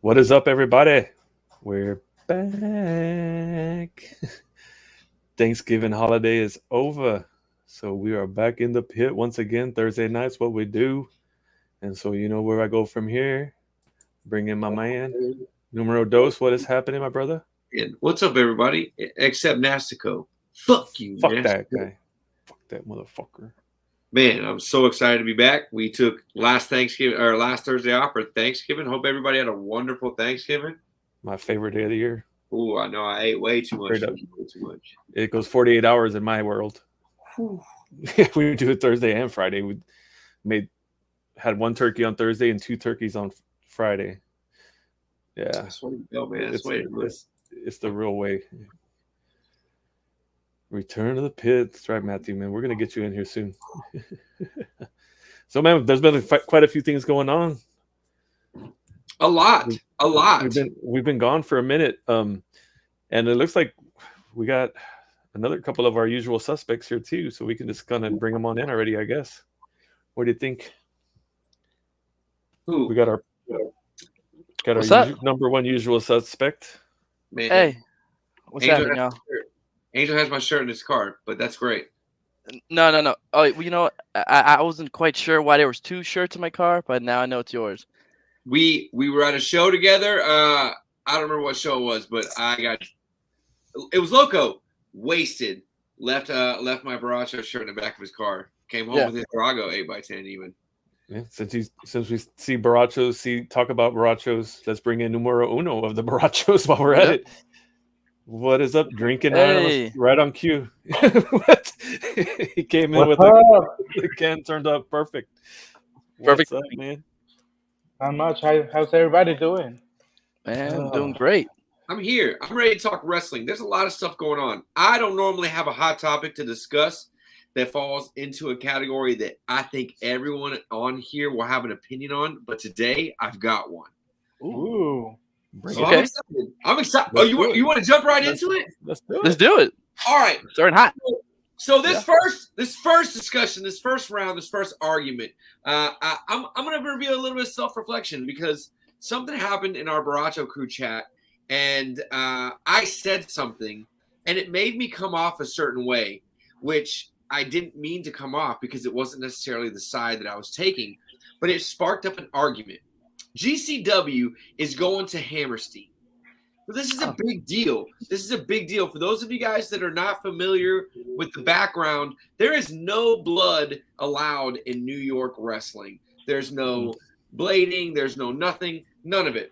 What is up, everybody? We're back. Thanksgiving holiday is over. So we are back in the pit once again. Thursday nights, what we do. And so you know where I go from here. Bring in my man. Numero dos, what is happening, my brother? And what's up, everybody? Except Nastico. Fuck you, Fuck Nastico. that guy. Fuck that motherfucker. Man, I'm so excited to be back. We took last Thursday off for Thanksgiving. Hope everybody had a wonderful Thanksgiving. My favorite day of the year. Ooh, I know I ate way too much. Way too much. It goes 48 hours in my world. We do it Thursday and Friday. We had one turkey on Thursday and two turkeys on Friday. Yeah, that's way to go, man. It's the real way. Return to the pit. That's right, Matthew, man. We're going to get you in here soon. So, man, there's been quite a few things going on. A lot. We've been gone for a minute. And it looks like we got another couple of our usual suspects here, too. So we can just kind of bring them on in already, I guess. What do you think? Who? We got our number one usual suspect. Man. Hey. What's happening, y'all? Angel has my shirt in his car, but that's great. No. Oh, you know, I wasn't quite sure why there was two shirts in my car, but now I know it's yours. We were at a show together. I don't remember what show it was, but it was Loco. Wasted. Left my Baracho shirt in the back of his car. Came home with his Drago 8x10 even. Yeah, since we see Barachos, talk about Barachos, let's bring in numero uno of the Barachos while we're at it. What is up? Drinking right on cue. What? He came in with the can turned up perfect. What's up, man? Not much. How's everybody doing? Man, I'm doing great. I'm here. I'm ready to talk wrestling. There's a lot of stuff going on. I don't normally have a hot topic to discuss that falls into a category that I think everyone on here will have an opinion on, but today I've got one. Ooh. So okay. I'm excited. You want to jump right into it? Let's do it. All right. Starting hot. So this first discussion, this first round, this first argument, I'm going to reveal a little bit of self-reflection because something happened in our Baracho crew chat, and I said something, and it made me come off a certain way, which I didn't mean to come off because it wasn't necessarily the side that I was taking, but it sparked up an argument. GCW is going to Hammerstein. But this is a big deal. This is a big deal. For those of you guys that are not familiar with the background, there is no blood allowed in New York wrestling. There's no blading. There's no nothing. None of it.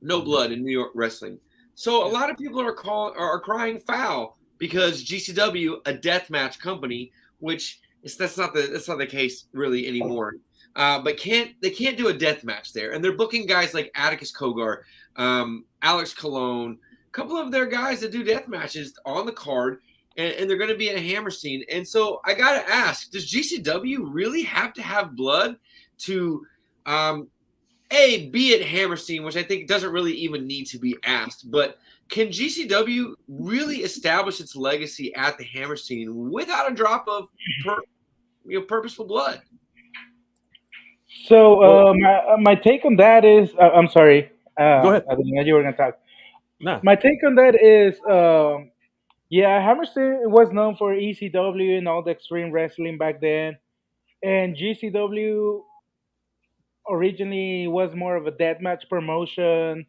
No blood in New York wrestling. So a lot of people are crying foul because GCW, a deathmatch company, which that's not the case really anymore. But they can't do a death match there, and they're booking guys like Atticus Cogar, Alex Colon, a couple of their guys that do death matches on the card, and they're going to be at Hammerstein. And so I gotta ask: does GCW really have to have blood to be at Hammerstein, which I think doesn't really even need to be asked, but can GCW really establish its legacy at the Hammerstein without a drop of purposeful blood? So my take on that is, I'm sorry. Go ahead. I didn't know you were going to talk. Nah. My take on that is, Hammerstein was known for ECW and all the extreme wrestling back then, and GCW originally was more of a deathmatch promotion,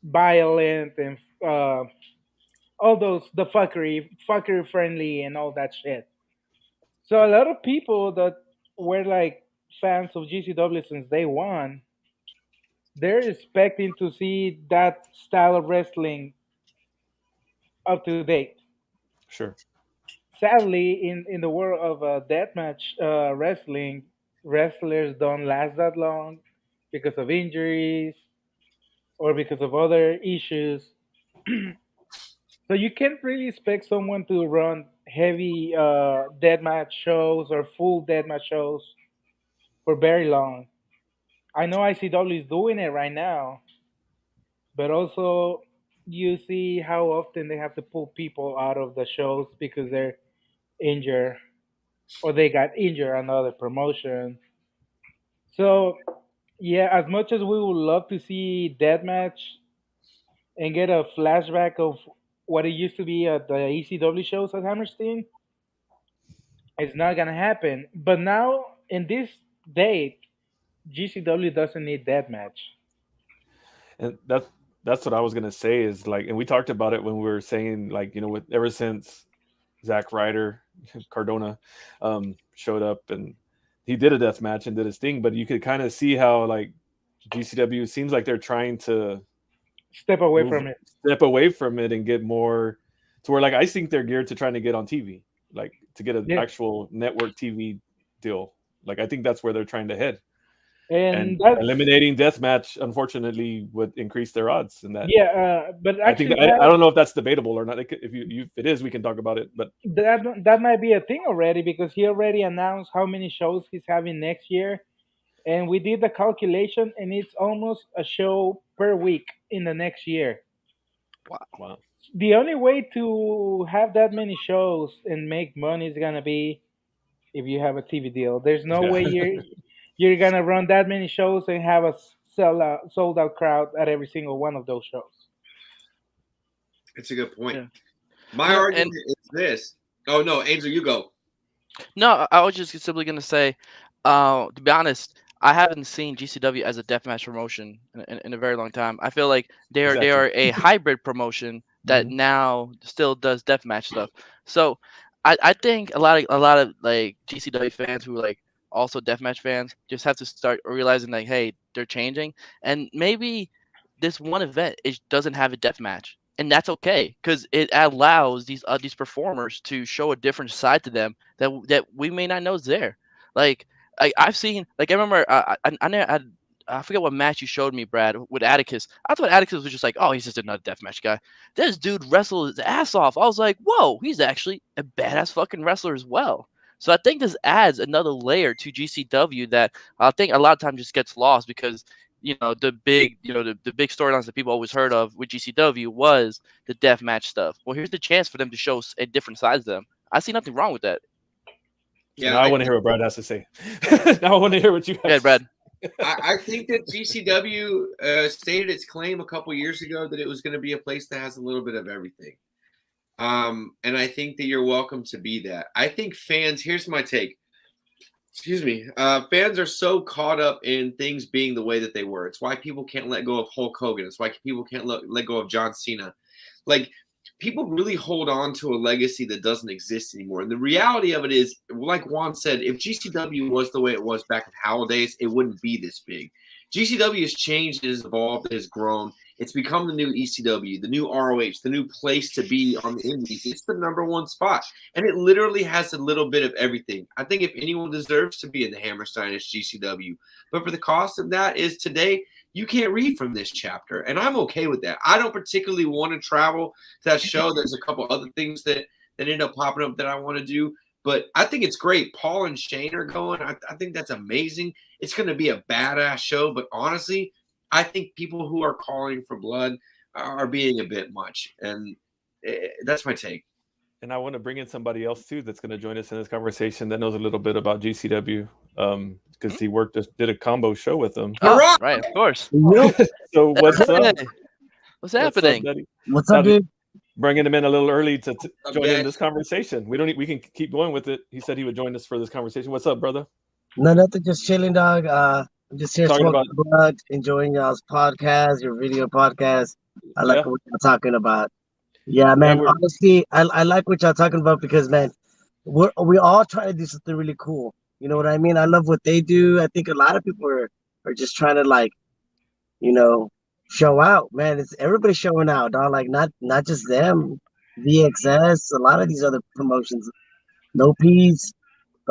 violent and all the fuckery friendly and all that shit. So a lot of people that were like fans of GCW since day one, they're expecting to see that style of wrestling up to date. Sure. Sadly, in the world of deathmatch wrestling, wrestlers don't last that long because of injuries or because of other issues. So you can't really expect someone to run heavy deathmatch shows or full deathmatch shows for very long. I know ICW is doing it right now, but also you see how often they have to pull people out of the shows because they're injured or they got injured on other promotion. So Yeah, as much as we would love to see deathmatch and get a flashback of what it used to be at the ECW shows at Hammerstein, it's not gonna happen. But now in this date, GCW doesn't need deathmatch. And that's what I was gonna say is like, and we talked about it when we were saying like, with ever since Zack Ryder, Cardona, showed up and he did a death match and did his thing, but you could kind of see how like GCW seems like they're trying to Step away move from it. step away from it and get more to where like I think they're geared to trying to get on TV, like to get an Yeah, actual network TV deal. Like I think that's where they're trying to head. And and that's eliminating deathmatch, unfortunately, would increase their odds. And that yeah. But I think actually, I don't know if that's debatable or not. If it is, we can talk about it. But that might be a thing already because he already announced how many shows he's having next year, and we did the calculation, and it's almost a show per week in the next year. wow, The only way to have that many shows and make money is gonna be if you have a TV deal. There's no yeah. way you're gonna run that many shows and have a sold out crowd at every single one of those shows. It's a good point. Yeah. My You know, argument and is this. Oh no, Angel, you go. no, I was just simply gonna say, to be honest, I haven't seen GCW as a deathmatch promotion in a very long time. I feel like they Exactly. are a hybrid promotion that Hmm. now still does deathmatch stuff. So I think a lot of like GCW fans who are like also deathmatch fans just have to start realizing like, hey, they're changing, and maybe this one event it doesn't have a deathmatch. And that's okay because it allows these performers to show a different side to them that we may not know is there. Like I've seen, like I remember, I forget what match you showed me, Brad, with Atticus. I thought Atticus was just like, oh, he's just another deathmatch guy. This dude wrestled his ass off. I was like, whoa, he's actually a badass fucking wrestler as well. So I think this adds another layer to GCW that I think a lot of times just gets lost because the big storylines that people always heard of with GCW was the deathmatch stuff. Well, here's the chance for them to show a different sides of them. I see nothing wrong with that. So Yeah, now I want to hear what Brad has to say. Now I want to hear what you have Yeah, to say. Brad. I think that GCW stated its claim a couple years ago that it was going to be a place that has a little bit of everything. And I think that you're welcome to be that. I think fans, here's my take. Excuse me. Fans are so caught up in things being the way that they were. It's why people can't let go of Hulk Hogan. It's why people can't let go of John Cena. Like, people really hold on to a legacy that doesn't exist anymore. And the reality of it is, like Juan said, if GCW was the way it was back in Howell days, it wouldn't be this big. GCW has changed, it has evolved, it has grown. It's become the new ECW, the new ROH, the new place to be on the indies. It's the number one spot. And it literally has a little bit of everything. I think if anyone deserves to be in the Hammerstein, it's GCW. But for the cost of that is today, you can't read from this chapter. And I'm okay with that. I don't particularly want to travel to that show. There's a couple other things that end up popping up that I want to do. But I think it's great. Paul and Shane are going. I think that's amazing. It's going to be a badass show. But honestly, I think people who are calling for blood are being a bit much. And that's my take. And I want to bring in somebody else too that's going to join us in this conversation that knows a little bit about GCW because he did a combo show with them. All Oh, right. right, of course. Yo, So what's up? Hey, what's What's up, happening? Daddy? what's up, dude? Bringing him in a little early to join in Daddy? this conversation. We can keep going with it. He said he would join us for this conversation. What's up, brother? No, nothing, just chilling, dog. I'm just here Talking smoking about blood, enjoying y'all's podcast, your video podcast. I like yeah, what y'all talking about. Yeah, yeah. man. Honestly, I like what y'all talking about because, man, we all try to do something really cool. You know what I mean? I love what they do. I think a lot of people are just trying to like, you know, show out, man. It's everybody showing out, dog. Like not just them, VXS, a lot of these other promotions. No peas.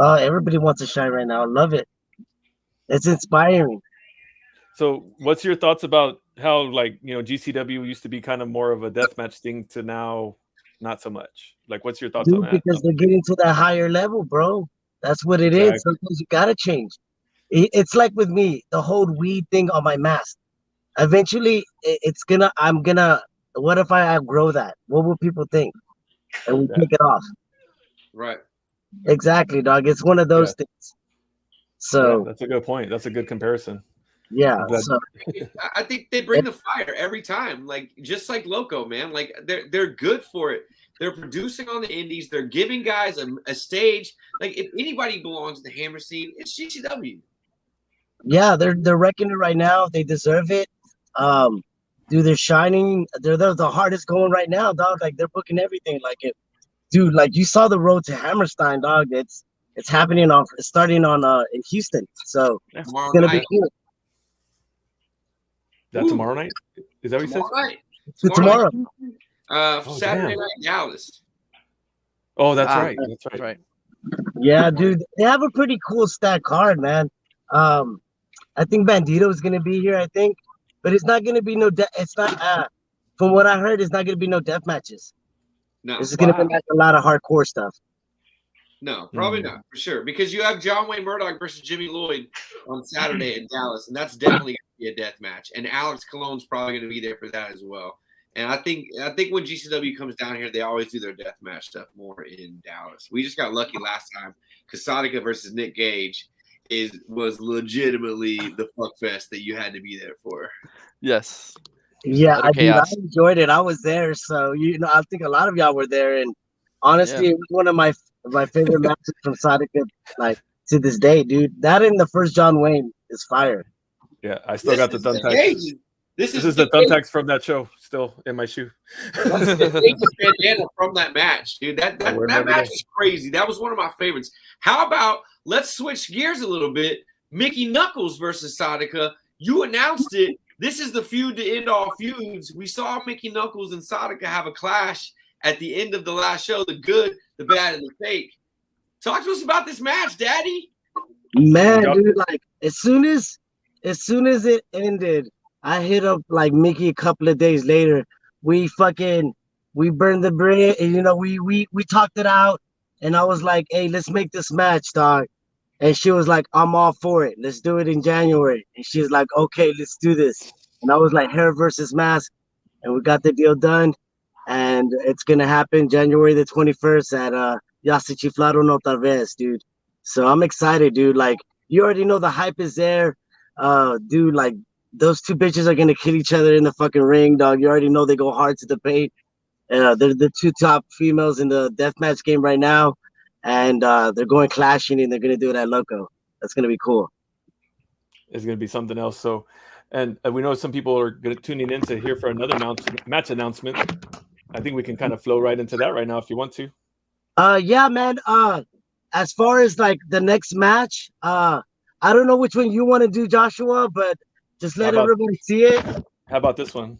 Everybody wants to shine right now. I love it. It's inspiring. So, what's your thoughts about how GCW used to be kind of more of a deathmatch thing to now not so much? Like, what's your thoughts on Dude, that? because they're getting to that higher level, bro. That's what it is. Exactly. Sometimes you gotta change. It's like with me, the whole weed thing on my mask. Eventually, I'm gonna. What if I outgrow that? What will people think? And we Yeah. take it off. Right. Exactly, dog. It's one of Yeah. those things. Yeah, So that's a good point. That's a good comparison. Yeah. But So I think they bring the fire every time, like just like Loco, man. Like they're good for it. They're producing on the indies. They're giving guys a stage. Like if anybody belongs in the Hammerstein, it's GCW. yeah, they're wrecking it right now. They deserve it. Dude, they're shining. They're the hardest going right now, dog. Like they're booking everything. Like it, dude. Like you saw the road to Hammerstein, dog. It's happening on starting on in Houston. So Yeah. Tomorrow it's gonna night. be cool. that tomorrow night? Is that what you said? Tomorrow night. Tomorrow. Saturday damn. night in Dallas. Oh, that's Ah, right. That's right. That's right. Yeah, dude. They have a pretty cool stack card, man. I think Bandito is gonna be here. I think, but it's not gonna be no. It's not. From what I heard, it's not gonna be no death matches. No, This is gonna be Wow. like a lot of hardcore stuff. no, probably not for sure. Because you have John Wayne Murdoch versus Jimmy Lloyd on Saturday in Dallas, and that's definitely gonna be a death match. And Alex Cologne's probably gonna be there for that as well. And I think when GCW comes down here, they always do their death match stuff more in Dallas. We just got lucky last time because Sadika versus Nick Gage was legitimately the fuck fest that you had to be there for. Yes. Yeah, Utter I chaos. enjoyed it. I was there, so I think a lot of y'all were there, and honestly, it was one of my favorite matches from Sadika, like to this day, dude. That and the first John Wayne is fire. Yeah, I still got the This is thumbtacks. Gage. This is the thumbtacks from that show still in my shoe. That's the Gage's bandana from that match, dude. That wear match every day. was crazy. That was one of my favorites. How about let's switch gears a little bit? Mickey Knuckles versus Sadika. You announced it. This is the feud to end all feuds. We saw Mickey Knuckles and Sadika have a clash at the end of the last show. The good, the bad, and the fake. Talk to us about this match, Daddy. Man, Yup. dude, like as soon as it ended, I hit up like Mickey a couple of days later. We burned the bridge, and we talked it out, and I was like, hey, let's make this match, dog. And she was like, I'm all for it. Let's do it in January. And she was like, okay, let's do this. And I was like, hair versus mask, and we got the deal done. And it's gonna happen January the 21st at Ya Se Chiflaron Otra Vez, dude. So I'm excited, dude. Like you already know the hype is there. Dude, like those two bitches are gonna kill each other in the fucking ring, dog. You already know they go hard to the paint. They're the two top females in the deathmatch game right now, and they're going clashing, and they're gonna do it at Loco. That's gonna be cool. It's going to be something else. So, and we know some people are tuning in to hear for another match announcement. I think we can kind of flow right into that right now if you want to. Yeah, man. As far as like the next match, I don't know which one you want to do, Joshua, but just let everybody see it. How about this one?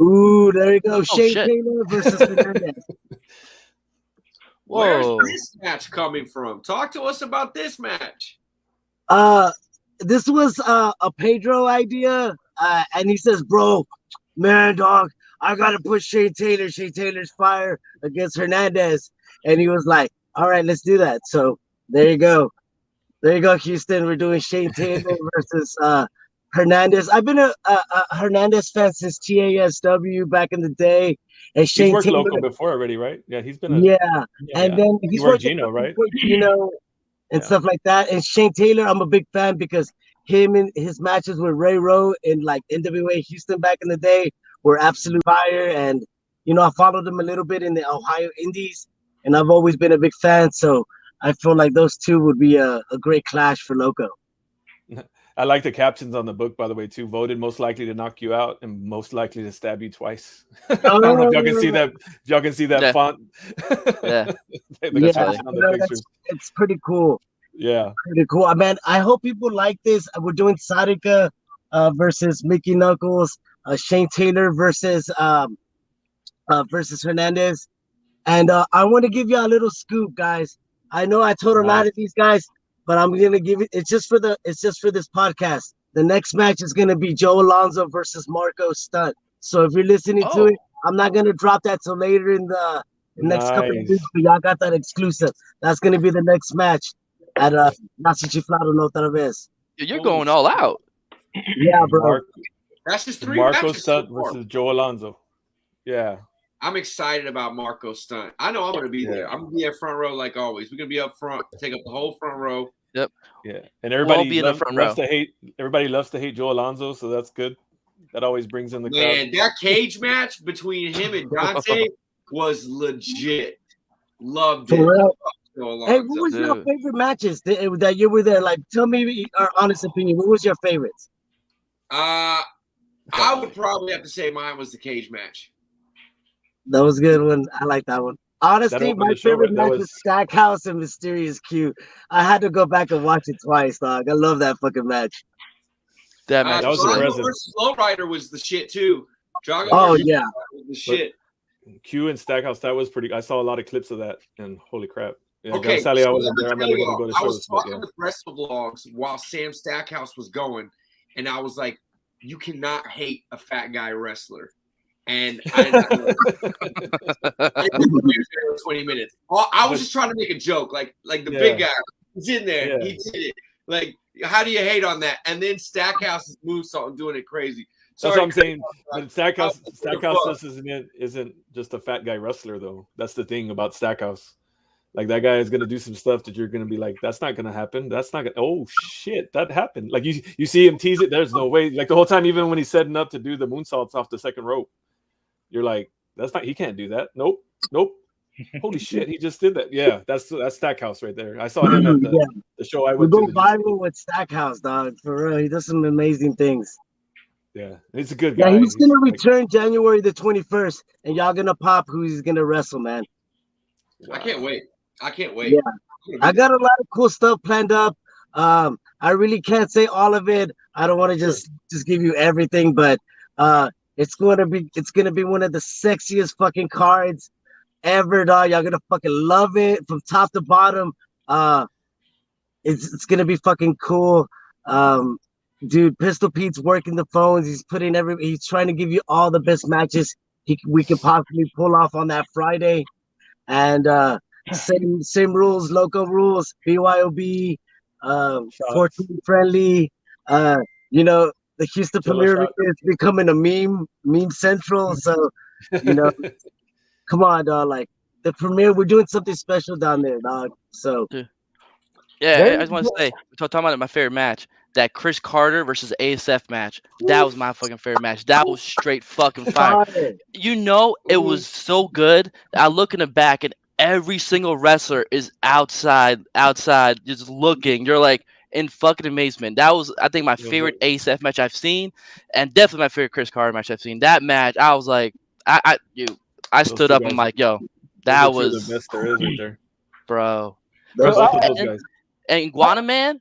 Ooh, there you go. Shane shit. Taylor versus Hernandez. Where's Whoa. this match coming from? Talk to us about this match. This was a Pedro idea, and he says, "Bro, man, dog, I gotta put Shane Taylor. Shane Taylor's fire against Hernandez," and he was like, "All right, let's do that." So there you go, Houston. We're doing Shane Taylor versus Hernandez. I've been a Hernandez fan since TASW back in the day, and He's Shane worked Taylor. local before already, right? Yeah, he's been. And then he he's worked working Gino, right? and stuff like that. And Shane Taylor, I'm a big fan because him and his matches with Ray Rowe in like NWA Houston back in the day were absolute fire. And I followed him a little bit in the Ohio Indies, and I've always been a big fan. So I feel like those two would be a great clash for Loco. I like the captions on the book, by the way, too. Voted most likely to knock you out and most likely to stab you twice. I don't know if y'all can see that. If y'all can see that Yeah. font. Yeah. The caption on the pictures. It's pretty cool. Yeah. Pretty cool. Man, I hope people like this. We're doing Sadika versus Mickey Knuckles, Shane Taylor versus Hernandez. And I want to give you a little scoop, guys. I know I told a lot of these guys, but I'm gonna give it. It's just for this podcast. The next match is gonna be Joe Alonzo versus Marco Stunt. So if you're listening to it, I'm not gonna drop that till later in the next couple of weeks. But y'all got that exclusive. That's gonna be the next match at Nazi Chiflado Otra Vez. You're going all out. Yeah, bro. That's just three Marco matches. Stunt versus Joe Alonzo. Yeah. I'm excited about Marco Stunt. I know I'm going to be there. I'm going to be at front row like always. We're going to be up front, take up the whole front row. Yep. Yeah, We'll and all everybody be in the front row. loves to hate. Everybody loves to hate Joe Alonso, so that's good. That always brings in the crowd. Man, that cage match between him and Dante was legit. Loved it. For real. Joe Hey, Alonso. what was your Dude. favorite matches that you were there? Like, tell me our honest opinion. What was your favorites? I would probably have to say mine was the cage match. That was a good one. I like that one. Honestly, opened my the show, favorite right? That match was was- Stackhouse and Mysterious Q. I had to go back and watch it twice, dog. I love that fucking match. That match That was was sick. impressive. Drago versus Lowrider was the shit too. Drago Oh versus yeah, Lowrider was the shit. Q and Stackhouse. That was pretty. I saw a lot of clips of that, and holy crap! Yeah, Okay, Sally, I so wasn't let me there. I'm not tell even y'all, going to go to I was shows, but talking yeah. with WrestleVlogs while Sam Stackhouse was going, and I was like, "You cannot hate a fat guy wrestler." And I didn't know 20 minutes. I was just trying to make a joke, like the big guy. He's in there. Yeah. He did it. Like, how do you hate on that? And then Stackhouse's moonsault doing it crazy. That's what I'm saying. But Stackhouse fuck? isn't just a fat guy wrestler though. That's the thing about Stackhouse. Like that guy is gonna do some stuff that you're gonna be like, that's not gonna happen. That's not gonna. Oh shit, that happened. Like you see him tease it. There's no way. Like the whole time, even when he's setting up to do the moonsaults off the second rope, you're like, that's not. He can't do that. Nope. Holy shit, he just did that. Yeah, that's Stackhouse right there. I saw him at the show I we went go to. viral with Stackhouse, dog. For real, he does some amazing things. Yeah, he's a good guy. Yeah, he's gonna return January the 21st, and y'all gonna pop who he's gonna wrestle, man. I can't wait. Yeah, I got a lot of cool stuff planned up. I really can't say all of it. I don't want to just give you everything, but it's gonna be one of the sexiest fucking cards ever, dog. Y'all gonna fucking love it from top to bottom. It's gonna be fucking cool. Dude, Pistol Pete's working the phones. He's trying to give you all the best matches we could possibly pull off on that Friday. And same rules, local rules, BYOB, 14 friendly. The Houston Premier is becoming a meme central. So, come on, dog. Like the Premier, we're doing something special down there, dog. So, yeah, I just want to say, talking about my favorite match, that Chris Carter versus ASF match. That was my fucking favorite match. That was straight fucking fire. It was so good. I look in the back and every single wrestler is outside, just looking. You're like in fucking amazement. That was, I think, my favorite ASF match I've seen, and definitely my favorite Chris Carter match I've seen. That match, I was like, I stood up and I'm like, yo, that was the best there is right there, bro. Both of those guys. And Iguana Man,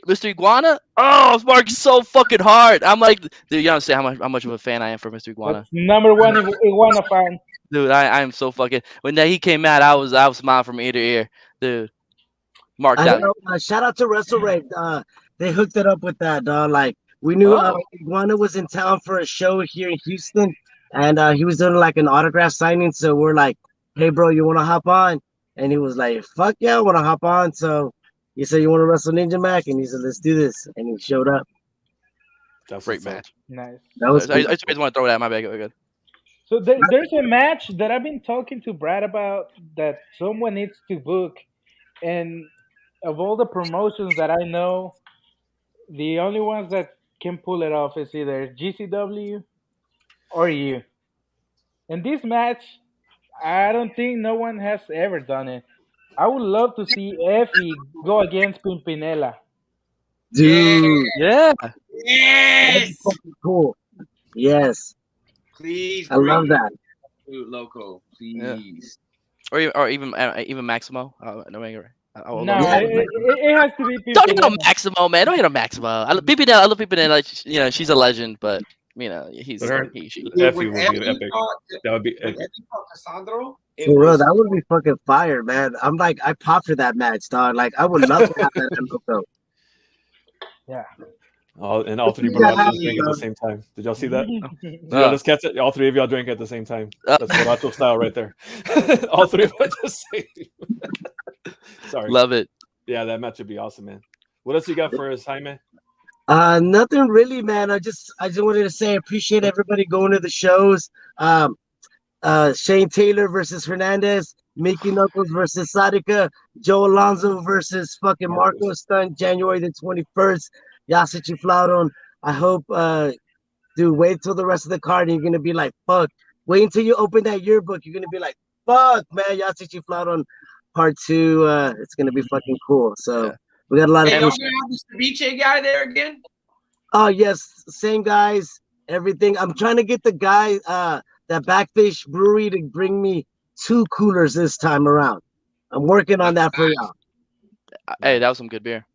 Mr. Iguana, I was marking so fucking hard. I'm like, dude, you don't understand how much of a fan I am for Mr. Iguana. That's number one Iguana fan. Dude, I am so fucking. When he came out, I was smiling from ear to ear, dude. Mark that. Shout out to WrestleRave. They hooked it up with that, dog. Like we knew Iguana was in town for a show here in Houston, and he was doing like an autograph signing. So we're like, "Hey, bro, you want to hop on?" And he was like, "Fuck yeah, I want to hop on." So he said, "You want to wrestle Ninja Mac?" And he said, "Let's do this." And he showed up. That's great match. Nice. That was. I just want to throw that. My bad. Go good. So there's a match that I've been talking to Brad about that someone needs to book, and of all the promotions that I know, the only ones that can pull it off is either GCW or you. And this match, I don't think no one has ever done it. I would love to see Effie go against Pimpinella. Dude. Yeah. Yes. Cool. Yes. Please. I love that. Loco, please. Yeah. Or even Maximo. No, it has to be Pimpinella. Don't hit on Maximo, man. Don't hit on Maximo. I love Pimpinella. She's a legend, but he's she. Effie would be epic. That would be epic. For real, that would be fucking fire, man. I'm like, I popped for that match, dog. Like, I would love to have that in Loco. Yeah. All three borrachos drank at the same time. Did y'all see that? Let's catch it. All three of y'all drank at the same time. That's borracho style right there. All three of us the same. Sorry. Love it. Yeah, that match would be awesome, man. What else you got for us, Jaime? Nothing really, man. I just wanted to say I appreciate everybody going to the shows. Shane Taylor versus Hernandez. Mickey Knuckles versus Sadika, Joe Alonso versus fucking Marco Stunt, January the 21st. Yasa Chifladon. I hope, dude, wait till the rest of the card and you're gonna be like, fuck. Wait until you open that yearbook. You're gonna be like, fuck, man, Yasa Chifladon part 2. It's gonna be fucking cool. So we got a lot Hey, of y'all cool gonna have this ceviche guy there again? Oh yes, same guys, everything. I'm trying to get the guy, that Backfish Brewery to bring me 2 coolers this time around. I'm working on that for y'all. Hey, that was some good beer.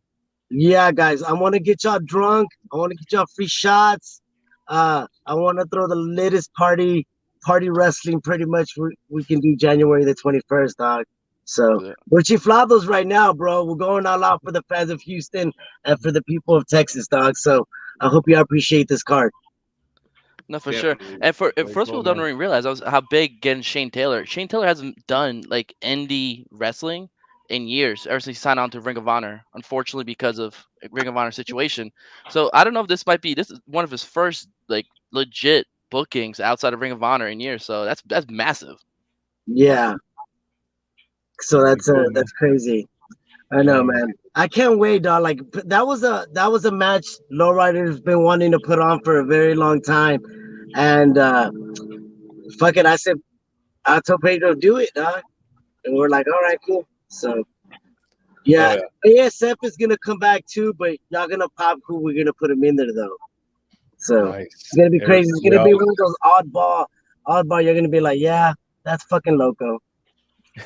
Yeah, guys, I want to get y'all drunk. I want to get y'all free shots. I want to throw the latest party wrestling. Pretty much, we can do January the 21st, dog. So we're chiflados right now, bro. We're going all out for the fans of Houston and for the people of Texas, dog. So I hope you appreciate this card. No, for sure. And for most people don't really realize how big getting Shane Taylor. Shane Taylor hasn't done like indie wrestling in years ever since he signed on to Ring of Honor. Unfortunately, because of Ring of Honor situation. So I don't know if this is one of his first like legit bookings outside of Ring of Honor in years. So that's massive. Yeah. So that's crazy. I know, man. I can't wait, dog. Like that was a match Lowrider's been wanting to put on for a very long time, and fuck it, I told Pedro do it, dog, and we're like, all right, cool. So yeah, ASF is gonna come back too, but y'all gonna pop who we're gonna put him in there though. So it's gonna be crazy. It's gonna be one of those oddball. You're gonna be like, yeah, that's fucking loco.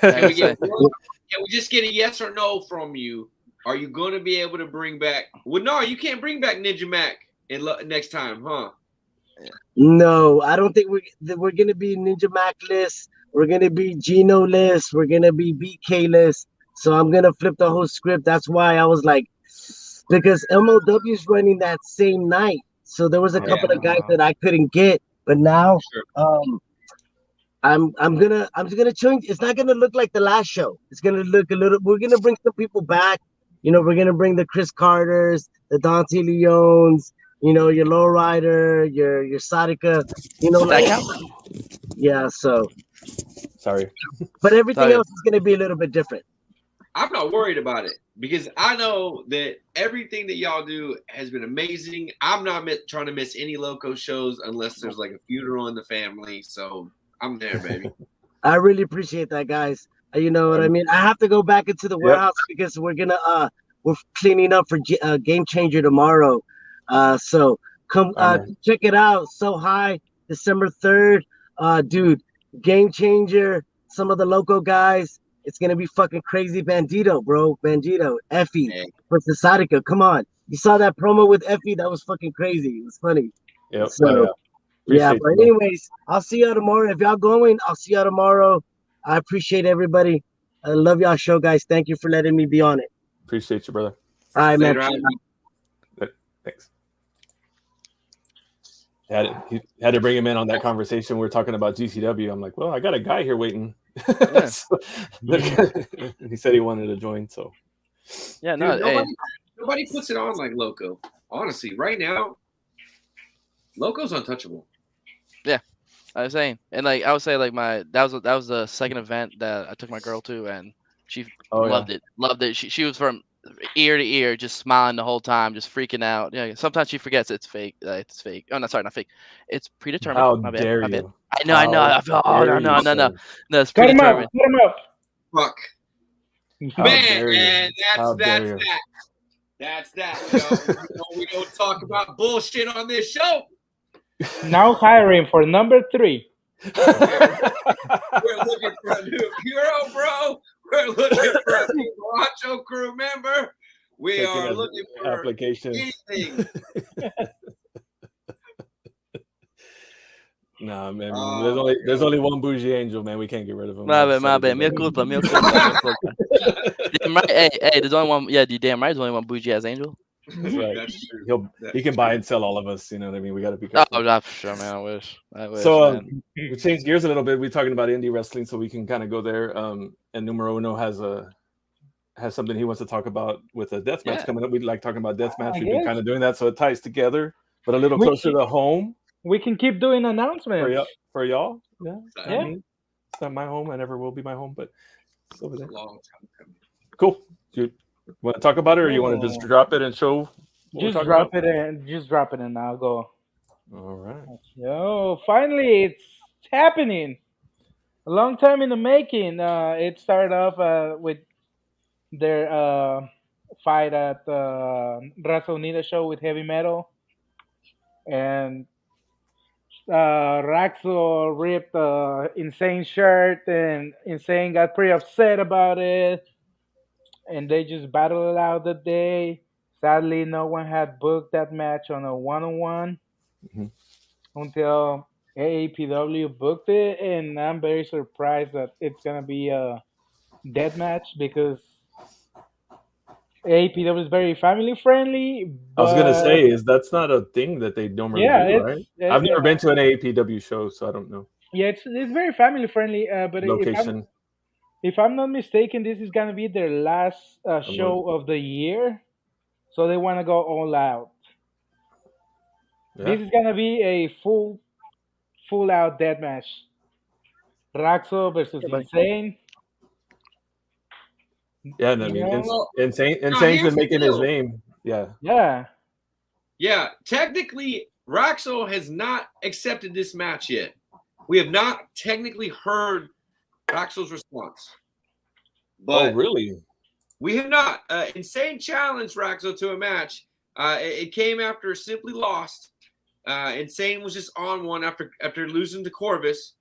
Can we just get a yes or no from you? Are you going to be able to bring back? Well, no, you can't bring back Ninja Mac next time, huh? No, I don't think we're going to be Ninja Mac list. We're going to be Gino list. We're going to be BK list. So I'm going to flip the whole script. That's why I was like, because MLW is running that same night. So there was a couple of guys that I couldn't get, but now I'm gonna change. It's not gonna look like the last show. It's gonna look a little. We're gonna bring some people back. You know, we're gonna bring the Chris Carters, the Dante Leones. You know, your Lowrider, your Sadika. You know, yeah. So sorry, but everything else is gonna be a little bit different. I'm not worried about it because I know that everything that y'all do has been amazing. I'm not trying to miss any loco shows unless there's like a funeral in the family. So. I'm there, baby. I really appreciate that, guys. You know what I mean? I have to go back into the warehouse because we're cleaning up for Game Changer tomorrow. So come check it out. So high, December 3rd. Dude, Game Changer, some of the local guys. It's gonna be fucking crazy. Bandito, bro. Bandito. Effie versus Sadika. Come on. You saw that promo with Effie? That was fucking crazy. It was funny. Yep. So, yeah, but anyways, I'll see y'all tomorrow. If y'all going, I'll see y'all tomorrow. I appreciate everybody. I love y'all show, guys. Thank you for letting me be on it. Appreciate you, brother. All right, man. Thanks. Had to bring him in on that conversation. We were talking about GCW. I'm like, well, I got a guy here waiting. He said he wanted to join, so. Yeah, no, nobody puts it on like Loco. Honestly, right now, Loco's untouchable. Yeah, I was saying, and like I would say, like that was the second event that I took my girl to, and she loved it. She was from ear to ear, just smiling the whole time, just freaking out. Yeah, sometimes she forgets it's fake. It's fake. Oh no, sorry, not fake. It's predetermined. How my bad, dare my bad. you? I know. No. It's Cut him predetermined. up. Fuck. Man, that's that. We don't talk about bullshit on this show. Now hiring for number 3. We're looking for a new hero, bro. We're looking for a new Macho crew member. We are looking for applications. Anything. Nah, man. There's only one bougie angel, man. We can't get rid of him. My bad. Mea culpa. Damn right. Hey, there's only one. Yeah, you damn right. There's only one bougie ass angel. That's right. He can buy and sell all of us. You know what I mean? We got to be careful. Oh, sure, man. I wish. So we changed gears a little bit. We're talking about indie wrestling, so we can kind of go there. And Numero Uno has something he wants to talk about with a death match coming up. We like talking about death match. We've been kind of doing that, so it ties together, but a little closer to home. We can keep doing announcements for y'all. Yeah. It's not my home. I never will be my home, but it's over there. Long time coming. Cool. You want to talk about it, or you want to just drop it and show what we're Just talking drop about? it and just drop it and I'll go. All right. Yo, finally it's happening. A long time in the making. It started off with their fight at Raza Unida show with Heavy Metal, and Raxo ripped Insane shirt, and Insane got pretty upset about it, and they just battled it out the day. Sadly, no one had booked that match on a one-on-one Mhm. until AAPW booked it, and I'm very surprised that it's gonna be a death match because AAPW is very family friendly, I was gonna but say, is that's not a thing that they normally yeah, do, right? I've never been to an AAPW show, so I don't know. it's very family friendly. But Location. if I'm not mistaken, this is gonna be their last show of the year, so they want to go all out. Yeah. This is gonna be a full out death match. Raxo versus Yeah, buddy. Insane. Yeah, and I You mean, know, Well, Insane's here's been the making his deal. name. Yeah. yeah, Yeah, technically, Raxo has not accepted this match yet. We have not technically heard Raxo's response. Oh, But really? we have not. Insane challenged Raxo to a match. It came after Simply Lost. Insane was just on one after losing to Corvus.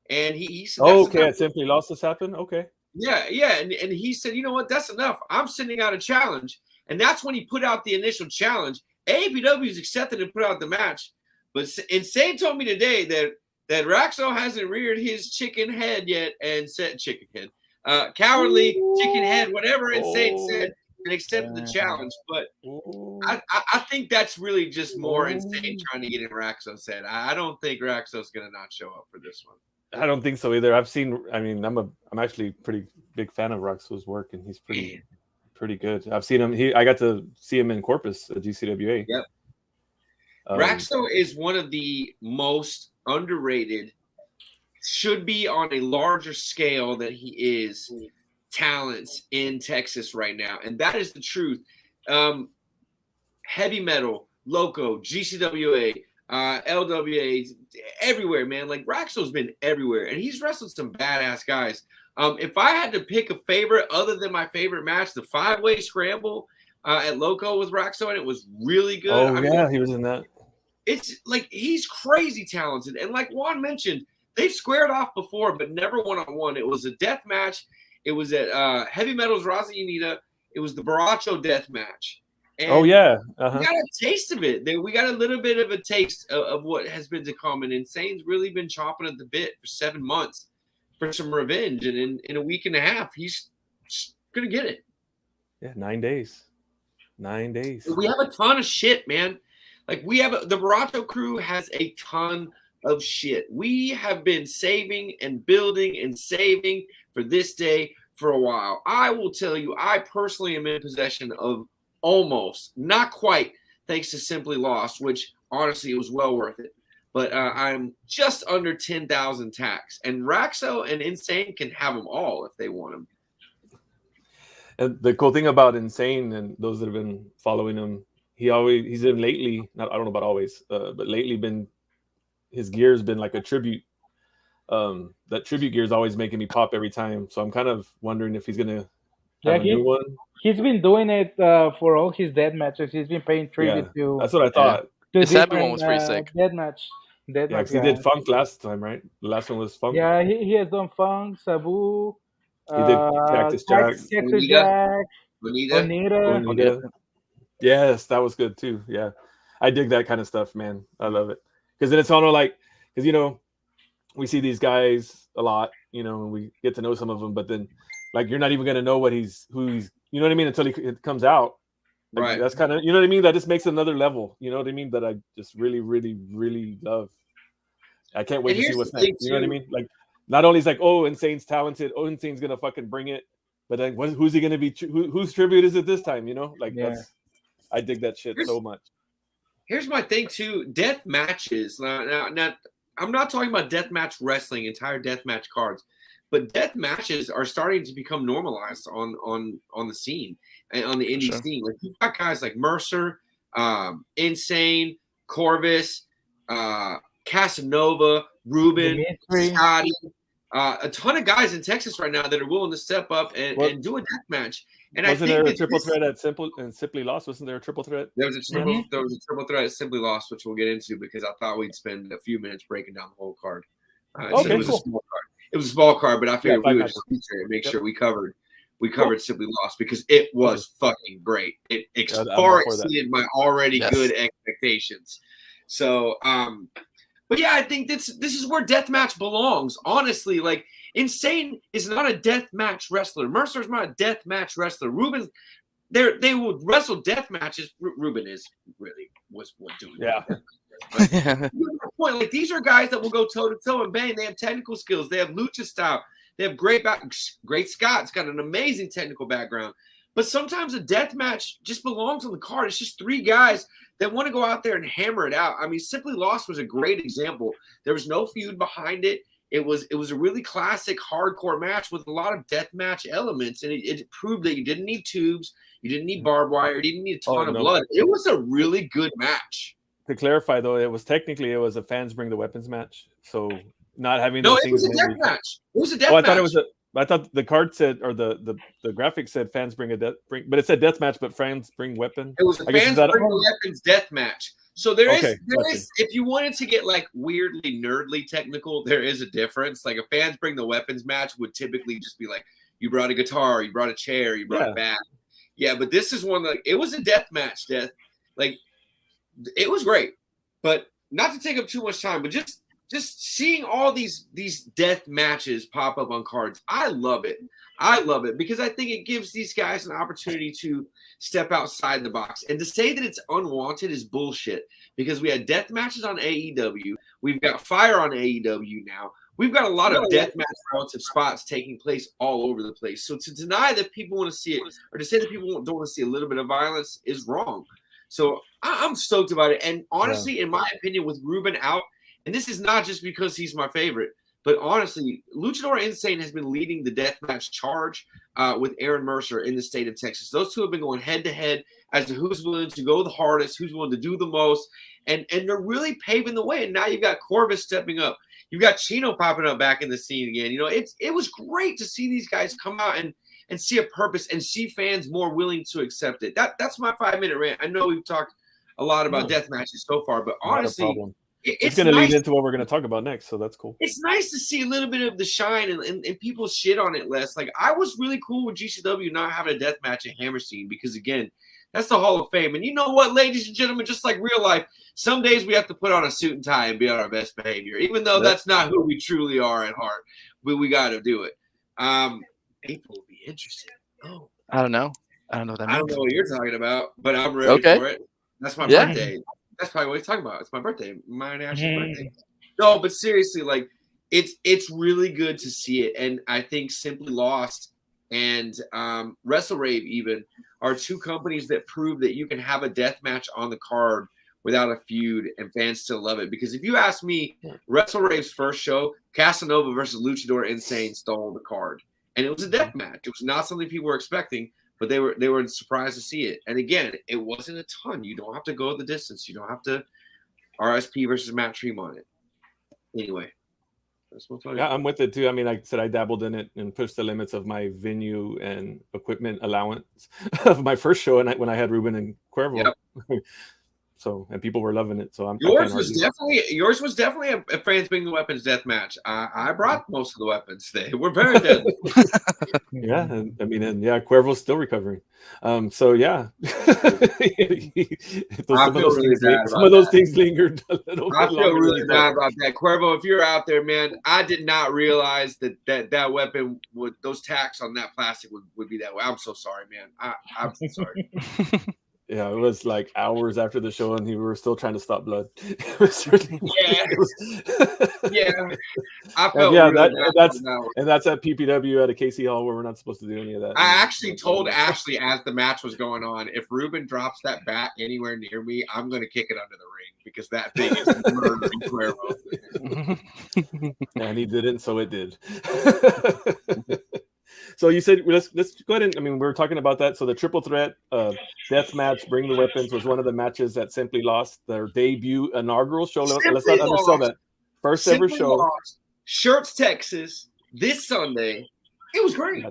And he said, Oh, that's okay. enough. It simply lost this happen. Okay. Yeah. And he said, you know what? That's enough. I'm sending out a challenge. And that's when he put out the initial challenge. AAPW's accepted and put out the match. But Insane told me today that Raxo hasn't reared his chicken head yet and said chicken head. Cowardly, chicken head, whatever Insane said, and accepted the challenge. But I think that's really just more Insane trying to get in Raxo's head. I don't think Raxo's going to not show up for this one. I don't think so either. I'm actually pretty big fan of Roxo's work, and he's pretty good. I've seen him. I got to see him in Corpus at GCWA. Yep. Raxo is one of the most underrated, should be on a larger scale than he is, talents in Texas right now. And that is the truth. Heavy Metal, Loco, GCWA, LWA, everywhere, man. Like Raxo's been everywhere, and he's wrestled some badass guys. If I had to pick a favorite other than my favorite match, the 5-way scramble at Loco with Raxo, and it was really good. Oh, yeah, he was in that. It's like he's crazy talented. And like Juan mentioned, they've squared off before, but never one-on-one. It was a death match. It was at Heavy Metal's Raza Unida. It was the Baracho death match. And we got a taste of it. We got a little bit of a taste of what has been to come. And Insane's really been chomping at the bit for 7 months for some revenge. And in a week and a half, he's going to get it. Yeah, 9 days. 9 days. We have a ton of shit, man. Like the Baracho crew has a ton of shit. We have been saving and building and saving for this day for a while. I will tell you, I personally am in possession of almost, not quite, thanks to Simply Lost, which honestly it was well worth it. But I'm just under 10,000 tax. And Raxo and Insane can have them all if they want them. And the cool thing about Insane and those that have been following him, he's been lately, I don't know about always, but lately his gear's been like a tribute. That tribute gear is always making me pop every time. So I'm kind of wondering if he's going to have a new one. He's been doing it for all his dead matches. He's been paying tribute to. That's what I thought. The Sabu one was pretty sick. Dead match. Because he did Funk last time, right? The last one was Funk. Yeah, he has done Funk, Sabu. He did Cactus Jack. Bonita. Yes, that was good too. Yeah, I dig that kind of stuff, man. I love it because then it's all like, because we see these guys a lot, and we get to know some of them, but then like you're not even gonna know who he's, you know what I mean, until it comes out. Like, right. That's kind of, you know what I mean. That just makes another level. You know what I mean. That I just really, really, really love. I can't wait to see what's next. You know what I mean? Like, not only is like, oh, Insane's talented. Oh, Insane's gonna fucking bring it. But then, who's he gonna be? Whose tribute is it this time? I dig that shit so much. Here's my thing too: death matches. Now, I'm not talking about death match wrestling, entire death match cards. but death matches are starting to become normalized on the scene and on the indie scene. Like you've got guys like Mercer, Insane, Corvus, Casanova, Ruben, Scotty, a ton of guys in Texas right now that are willing to step up and do a death match. And wasn't I think there a triple threat at Simply Lost? Wasn't there a triple threat? There was a triple threat at Simply Lost, which we'll get into because I thought we'd spend a few minutes breaking down the whole card. Okay, it was cool. a small card. It was a small card, but I figured we would matches. just feature it and make sure we covered Simply Lost because it was fucking great. It far exceeded my already good expectations. So, but yeah, I think this is where deathmatch belongs. Honestly, like Insane is not a deathmatch wrestler. Mercer's not a deathmatch wrestler. Ruben's they would wrestle death matches. Ruben was doing. Yeah. Point, like these are guys that will go toe to toe and bang. They have technical skills. They have lucha style. They have great Scott's got an amazing technical background. But sometimes a death match just belongs on the card. It's just three guys that want to go out there and hammer it out. I mean, Simply Lost was a great example. There was no feud behind it. It was a really classic hardcore match with a lot of death match elements, and it proved that you didn't need tubes, you didn't need barbed wire, you didn't need a ton of blood. It was a really good match. To clarify, though, it was a fans bring the weapons match. So not having those things. It was a death match. It was a death match. I thought the card said, or the graphic said, fans but it said death match, but fans bring weapons. It was a fans bring weapons death match. So there is, if you wanted to get like weirdly nerdly technical, there is a difference. Like a fans bring the weapons match would typically just be like, you brought a guitar, you brought a chair, you brought a bat. Yeah, but this is one like it was a death match, like it was great. But not to take up too much time, but just seeing all these death matches pop up on cards, I love it. I love it because I think it gives these guys an opportunity to step outside the box. And to say that it's unwanted is bullshit because we had death matches on AEW. We've got Fire on AEW now. We've got a lot of death match relative spots taking place all over the place. So to deny that people want to see it or to say that people don't want to see a little bit of violence is wrong. So I'm stoked about it. And honestly, in my opinion, with Ruben out, and this is not just because he's my favorite, but honestly, Luchador Insane has been leading the deathmatch charge with Aaron Mercer in the state of Texas. Those two have been going head-to-head as to who's willing to go the hardest, who's willing to do the most, and they're really paving the way. And now you've got Corvus stepping up. You've got Chino popping up back in the scene again. You know, it was great to see these guys come out and see a purpose and see fans more willing to accept it. That's my 5-minute rant. I know we've talked a lot about death matches so far, but honestly – it's going to lead into what we're going to talk about next, so that's cool. It's nice to see a little bit of the shine and people shit on it less. Like, I was really cool with GCW not having a death match at Hammerstein because, again, that's the Hall of Fame. And you know what, ladies and gentlemen, just like real life, some days we have to put on a suit and tie and be on our best behavior, even though that's not who we truly are at heart. But we got to do it. People will be interested. Oh, I don't know. I don't know what that means. I don't know what you're talking about, but I'm ready for it. That's my birthday. That's probably what he's talking about. It's my birthday. Mine actually birthday. No, but seriously, like it's really good to see it. And I think Simply Lost and Wrestle Rave even are two companies that prove that you can have a death match on the card without a feud and fans still love it. Because if you ask me, Wrestle Rave's first show, Casanova versus Luchador Insane stole the card. And it was a death match. It was not something people were expecting. But they were surprised to see it. And again, it wasn't a ton. You don't have to go the distance. You don't have to RSP versus Matt Tremont it. Anyway. Yeah, I'm with it too. I mean, like I said, I dabbled in it and pushed the limits of my venue and equipment allowance of my first show and when I had Ruben and Cuervo. Yep. So, and people were loving it. So yours was definitely a fans bring the weapons death match. I brought most of the weapons. They were very deadly. Yeah, Cuervo's still recovering. So yeah, some of those things lingered a little bit. I feel really bad about that, Cuervo. If you're out there, man, I did not realize that weapon would those tacks on that plastic would be that way. I'm so sorry, man. I'm so sorry. Yeah, it was like hours after the show, and we were still trying to stop blood. It was really I felt really and that's at PPW at a KC Hall where we're not supposed to do any of that. I actually told Ashley as the match was going on, if Ruben drops that bat anywhere near me, I'm going to kick it under the ring. because that thing is murdering Cuervo. And he didn't, so it did. So you said let's go ahead and we were talking about that. So the triple threat death match, Bring the Weapons, was one of the matches that Simply lost their debut inaugural show. Let's not undersell that. First ever Simply show. lost. Shirts, Texas, this Sunday. It was great.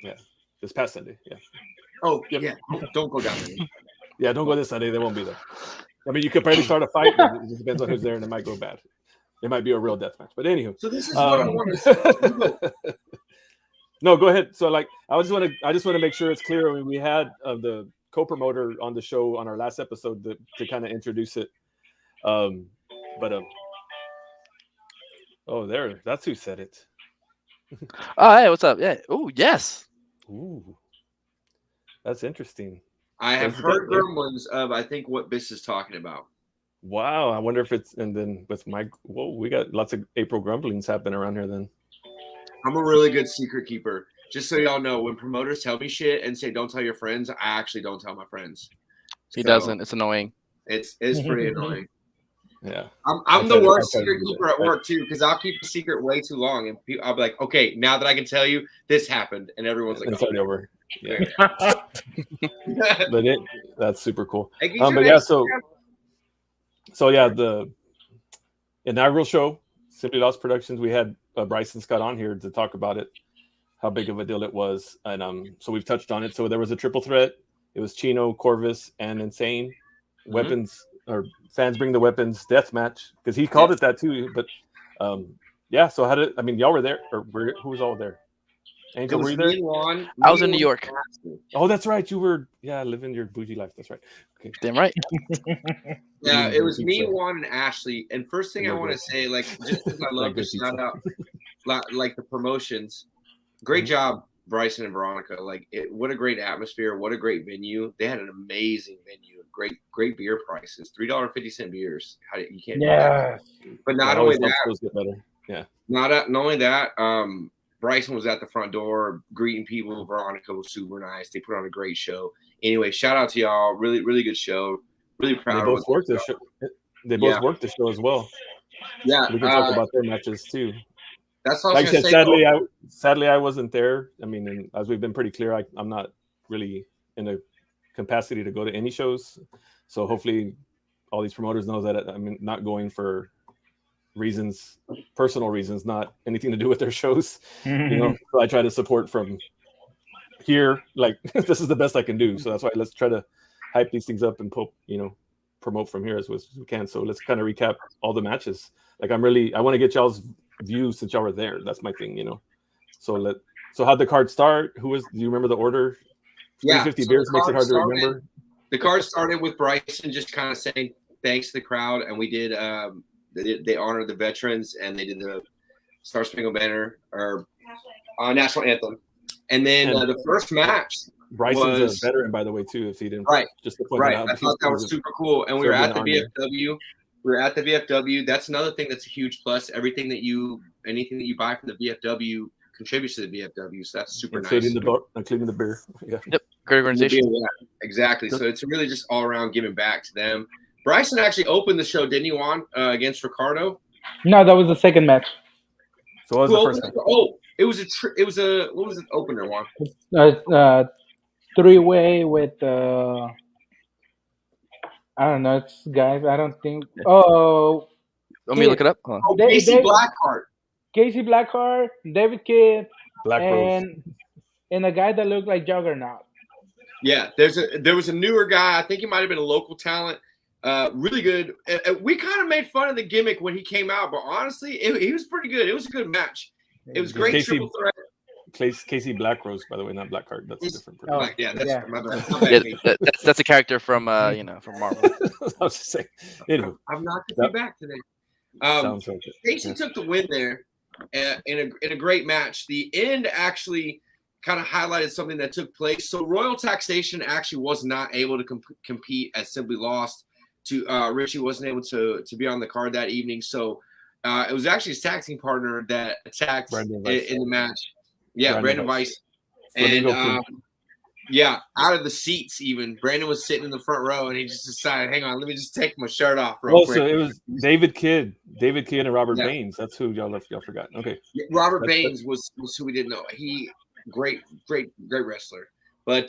Yeah, this past Sunday. Yeah. Oh yeah, don't go down there. Yeah, don't go this Sunday. They won't be there. I mean, you could probably start a fight, but it just depends on who's there, and it might go bad. It might be a real death match. But anywho. So this is what I want to say. No, go ahead. So like, I just want to make sure it's clear. I mean, we had the co-promoter on the show on our last episode to kind of introduce it. Oh, there, that's who said it. Oh, hey, what's up? Yeah. Oh, yes. Ooh, that's interesting. I have heard grumblings of, I think, what Biss is talking about. Wow, I wonder if it's, and then with Mike, whoa, we got lots of April grumblings happening around here then. I'm a really good secret keeper. Just so y'all know, when promoters tell me shit and say don't tell your friends, I actually don't tell my friends. He doesn't. It's annoying. It's pretty annoying. Yeah. I'm the worst secret keeper at work too, because I'll keep a secret way too long, and I'll be like, okay, now that I can tell you, this happened, and everyone's like, it's already over. Yeah. But that's super cool. Hey, But yeah, so yeah, the inaugural show, Simply Lost Productions, we had Bryson Scott on here to talk about it, how big of a deal it was, and so we've touched on it. So there was a triple threat. It was Chino, Corvus, and Insane. Weapons, or Fans Bring the Weapons death match, because he called it that too. But yeah, so y'all were there, or who was all there? Angel, were you there? I was in New York. Oh, that's right. You were, living your bougie life. That's right. Okay. Damn right. Yeah, it was me, Juan, and Ashley. And first thing I want to say, like, just because I love to shout out, like the promotions. Great job, Bryson and Veronica. Like, what a great atmosphere. What a great venue. They had an amazing venue. Great beer prices. $3.50 beers. You can't do that. But not only that, get better. Yeah. Not only that, Bryson was at the front door greeting people. Veronica was super nice. They put on a great show. Anyway, shout out to y'all. Really, really good show. Really proud. They both worked the show. They both worked the show as well. Yeah, we can talk about their matches too. That's all. Like I said, sadly, I wasn't there. I mean, and as we've been pretty clear, I'm not really in a capacity to go to any shows. So hopefully, all these promoters know that I'm not going for personal reasons, not anything to do with their shows. So I try to support from here. Like, this is the best I can do. So that's why let's try to hype these things up and promote from here as much as we can. So let's kind of recap all the matches. Like, I want to get y'all's views since y'all were there. That's my thing, So how'd the card start? Do you remember the order? 50 beers makes it hard to remember. The card started with Bryson just kind of saying thanks to the crowd, and we did they honored the veterans, and they did the Star Spangled Banner or national anthem. And then the first match, Bryson's a veteran, by the way, too. If he didn't, just to point that out. I thought that was super cool. And we were at the VFW. That's another thing that's a huge plus. Anything that you buy from the VFW contributes to the VFW, so that's super nice. Including the beer. Yeah. Yep. Great organization. Yeah, exactly. So it's really just all around giving back to them. Bryson actually opened the show, didn't he, Juan, against Ricardo? No, that was the second match. So what was the first match? Oh, it was what was the opener, Juan? Three-way with I don't know, it's guys. I don't think. Oh, let me look it up. Casey Blackheart, David Kidd, Black and a guy that looked like Juggernaut. Yeah, there was a newer guy. I think he might have been a local talent. Really good. We kind of made fun of the gimmick when he came out, but honestly, he was pretty good. It was a good match. It was great. Triple threat. Casey Blackrose, by the way, not Blackheart. That's a different person. Oh, yeah, that's a character from from Marvel. I was just saying. Anyway, I'm not going to be back today. Sounds like it. Casey took the win there in a great match. The end actually kind of highlighted something that took place. So Royal Taxation actually was not able to compete as Simply Lost. Richie wasn't able to be on the card that evening. So it was actually his tag team partner that attacked in the match. Yeah, Brandon Weiss. And Yeah, out of the seats even. Brandon was sitting in the front row, and he just decided, hang on, let me just take my shirt off real quick. So it was David Kidd and Robert Yeah. Baines. That's who y'all forgot. Okay. Yeah, Robert Baines was who we didn't know. He great wrestler. But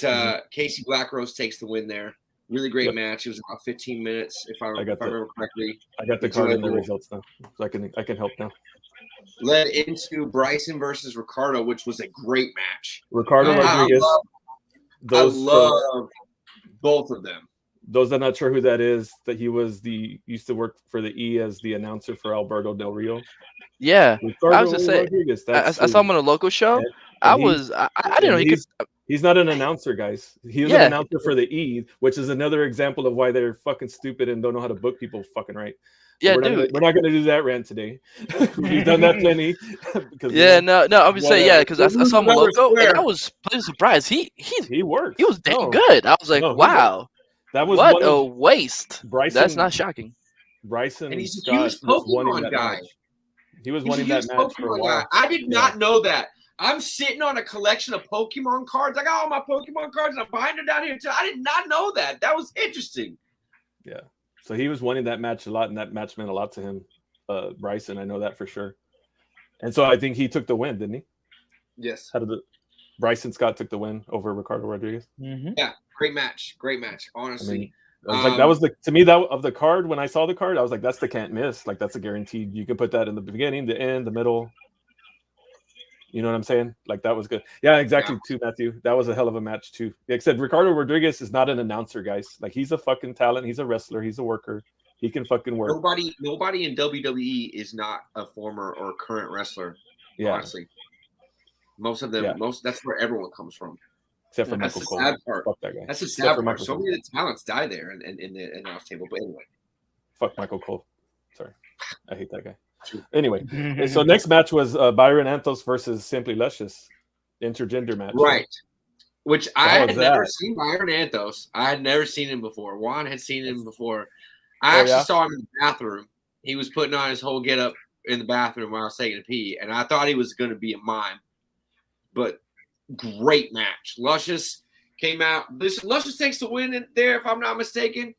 Casey Blackrose takes the win there. Really great match. It was about 15 minutes, if I remember correctly. I got the card and the results now, so I can help now. Led into Bryson versus Ricardo, which was a great match. Ricardo Rodriguez. I love both of them. Those that are not sure who that is, that he used to work for the E as the announcer for Alberto Del Rio. Yeah, Ricardo I was just saying. I saw him on a local show. I didn't know he could. He's not an announcer, guys. He was an announcer for the E, which is another example of why they're fucking stupid and don't know how to book people fucking right. Yeah, we're not gonna do that rant today. We've done that plenty. No. I'm just saying, because I saw him on loco, and I was pleasantly surprised. He worked. He was dang good. I was like, wow, that was what a waste. Bryson, that's not shocking. Bryson, and he's a huge Pokemon guy. He was winning that match for a while. I did not know that. I'm sitting on a collection of Pokemon cards. I got all my Pokemon cards, and I'm behind them down here too. I did not know that. That was interesting. Yeah. So he was winning that match a lot, and that match meant a lot to him, Bryson. I know that for sure. And so I think he took the win, didn't he? Yes. Bryson Scott took the win over Ricardo Rodriguez? Mm-hmm. Yeah, great match. Honestly, I was like, that was to me that of the card. When I saw the card, I was like, that's the can't miss. Like that's a guaranteed. You can put that in the beginning, the end, the middle. You know what I'm saying? Like that was good. Yeah, exactly. Too, Matthew. That was a hell of a match too. Except Ricardo Rodriguez is not an announcer, guys. Like he's a fucking talent. He's a wrestler. He's a worker. He can fucking work. Nobody in WWE is not a former or current wrestler. Yeah. Honestly, most of them. That's where everyone comes from. Except for Michael Cole. Sad part. Fuck that guy. That's the sad part. So many of the talents die there in the announce table. But anyway, fuck Michael Cole. Sorry, I hate that guy. Anyway, so next match was Byron Anthos versus Simply Luscious, intergender match. Right. Which I had never seen Byron Anthos. I had never seen him before. Juan had seen him before. I actually saw him in the bathroom. He was putting on his whole get up in the bathroom while I was taking a pee, and I thought he was going to be a mime. But great match. Luscious came out. Luscious takes the win in there, if I'm not mistaken.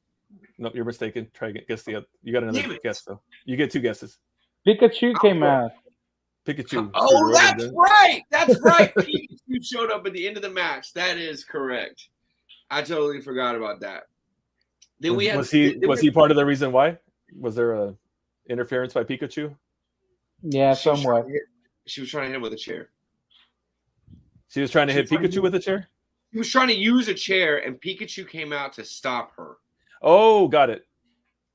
No, you're mistaken. Try to guess the other. You got another guess though. You get 2 guesses. Pikachu came out. Pikachu. Oh, that's right. That's right. Pikachu showed up at the end of the match. That is correct. I totally forgot about that. Then was he part of the reason why? Was there a interference by Pikachu? Yeah, somewhat. She was trying to hit him with a chair. She was trying to hit Pikachu with a chair? She was trying to use a chair, and Pikachu came out to stop her. Oh, got it.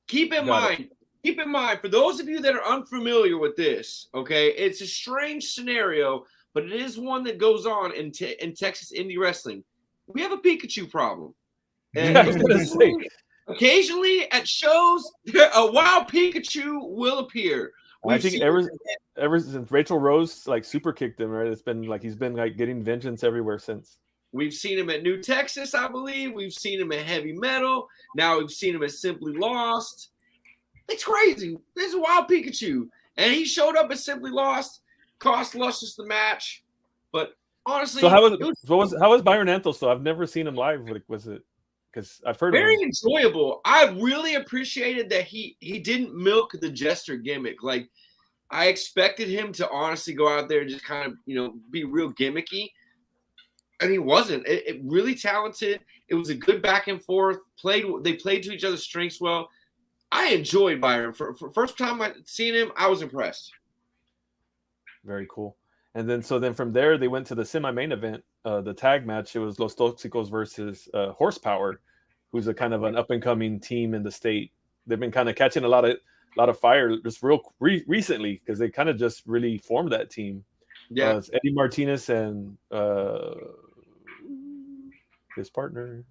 Keep in mind, for those of you that are unfamiliar with this, okay, it's a strange scenario, but it is one that goes on in Texas indie wrestling. We have a Pikachu problem. And I was gonna say. Occasionally at shows, a wild Pikachu will appear. I think ever since Rachel Rose like super kicked him, right? It's been like he's been like getting vengeance everywhere since. We've seen him at New Texas, I believe. We've seen him at Heavy Metal. Now we've seen him at Simply Lost. It's crazy. There's a wild Pikachu. And he showed up at Simply Lost, cost Luscious the match. But honestly, so how was Byron Anthos though? I've never seen him live. Like, was it? Because I've heard very enjoyable. I really appreciated that he didn't milk the jester gimmick. Like I expected him to honestly go out there and just kind of be real gimmicky. And he wasn't. It really talented. It was a good back and forth. They played to each other's strengths well. I enjoyed Byron. For first time I seen him, I was impressed. Very cool. And then from there they went to the semi-main event, the tag match. It was Los Tóxicos versus Horsepower, who's a kind of an up-and-coming team in the state. They've been kind of catching a lot of fire just recently because they kind of just really formed that team. Yeah, it's Eddie Martinez and his partner.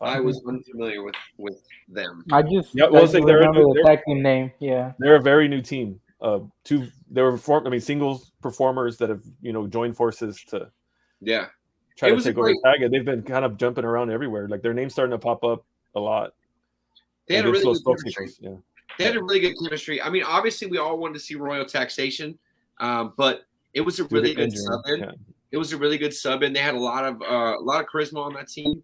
I was unfamiliar with them. I just remember the tag team name. Yeah, they're a very new team. Singles performers that have joined forces to try to take over the tag. And they've been kind of jumping around everywhere. Like their name's starting to pop up a lot. They had a really good chemistry. Yeah, they had a really good chemistry. I mean, obviously, we all wanted to see Royal Taxation, but it was a really good sub-in. It was a really good sub, and they had a lot of charisma on that team.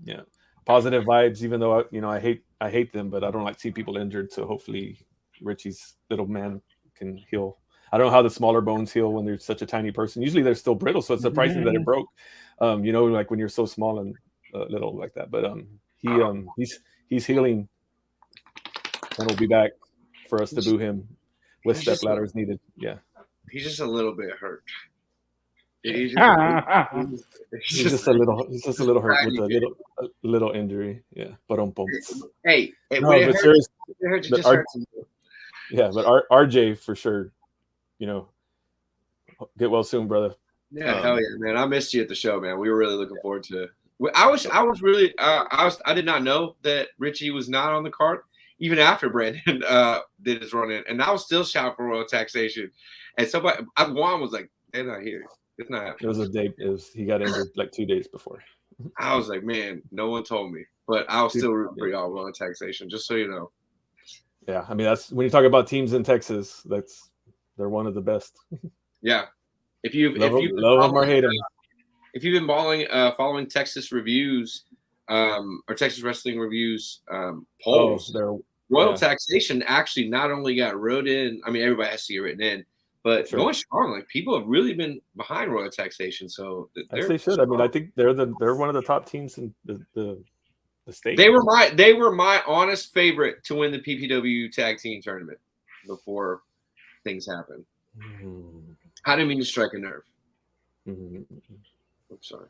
Yeah, positive vibes. Even though I hate them, but I don't like seeing people injured. So hopefully Richie's little man can heal. I don't know how the smaller bones heal when they're such a tiny person. Usually they're still brittle, so it's surprising that it broke. Like when you're so small and little like that. But he's healing, and will be back for us to boo him with step ladders needed. Yeah, he's just a little bit hurt. He's just a little hurt with a little injury. Yeah, but Hey, no, but seriously, but RJ for sure. Get well soon, brother. Yeah, hell yeah, man! I missed you at the show, man. We were really looking forward to it. I was really I did not know that Richie was not on the card even after Brandon did his run in, and I was still shouting for Royal Taxation, and somebody Juan was like, "They're not here. It's not happening." It was a day. He got injured like 2 days before. I was like, man, no one told me, but I was still rooting for y'all Royal Taxation, just so you know. Yeah, I mean that's when you talk about teams in Texas, they're one of the best. Yeah, if you've love them or hate them. If you've been following Texas reviews, or Texas wrestling reviews polls, Royal Taxation actually not only got wrote in. I mean, everybody has to get written in, but going strong. Like people have really been behind Royal Taxation, so they should. I mean, I think they're one of the top teams in the state. They were my honest favorite to win the PPW tag team tournament before things happened. I didn't mean to strike a nerve. I'm sorry.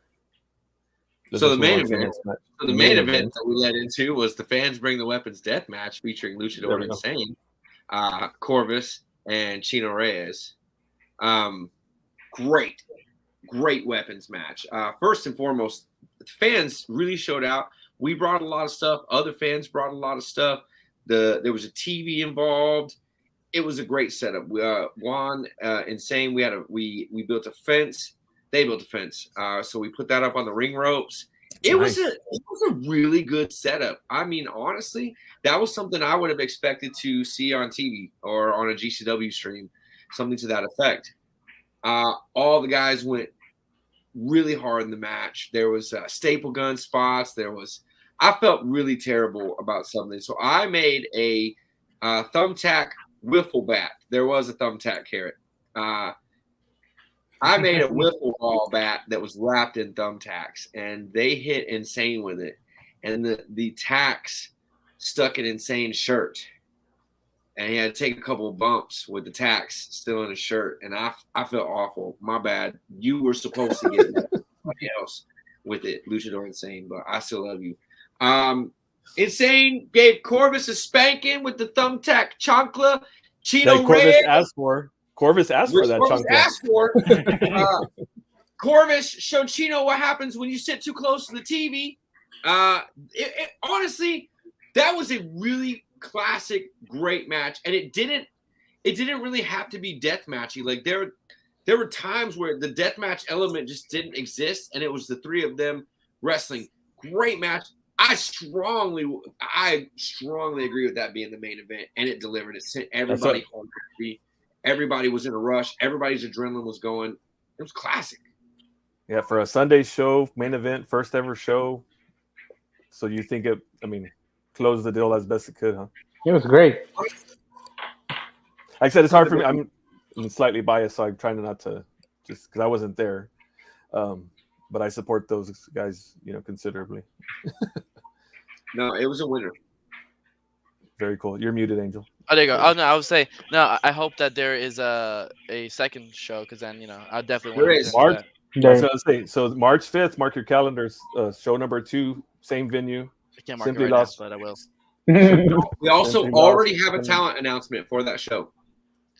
So the main event that we led into was the Fans Bring the Weapons death match featuring Luchador Insane, Corvus, and Chino Reyes. Great weapons match. First and foremost, the fans really showed out. We brought a lot of stuff. Other fans brought a lot of stuff. There was a TV involved. It was a great setup. Juan, Insane. We built a fence. They built a fence. So we put that up on the ring ropes. It was a really good setup. I mean, honestly, that was something I would have expected to see on TV or on a GCW stream, something to that effect. All the guys went really hard in the match. There was staple gun spots. I felt really terrible about something. So I made a thumbtack wiffle bat. There was a thumbtack carrot. I made a wiffle ball bat that was wrapped in thumbtacks, and they hit Insane with it. And the tacks stuck in Insane's shirt. And he had to take a couple of bumps with the tacks still in his shirt. And I felt awful. My bad. You were supposed to get somebody else with it, Luchador Insane, but I still love you. Insane gave Corvus a spanking with the thumbtack chancla. Chino Reyes Corvus asked for that chancla. Corvus showed Chino what happens when you sit too close to the TV. Honestly, that was a really classic, great match, and it didn't really have to be death matchy. Like there were times where the death match element just didn't exist, and it was the three of them wrestling. Great match. I strongly agree with that being the main event, and it delivered. It sent everybody home. Everybody was in a rush. Everybody's adrenaline was going. It was classic. Yeah, for a Sunday show, main event, first ever show. So you think closed the deal as best it could, huh? It was great. Like I said, it's hard for me. I'm slightly biased, so I'm trying not to, just because I wasn't there. But I support those guys, considerably. No, it was a winner. Very cool. You're muted, Angel. Oh, there you go. Oh no, I would say no. I hope that there is a second show, because then I definitely want to. March. I was gonna say, so March 5th. Mark your calendars. Show number 2, same venue. I can't mark it right now, but I will. We also already have a talent announcement for that show.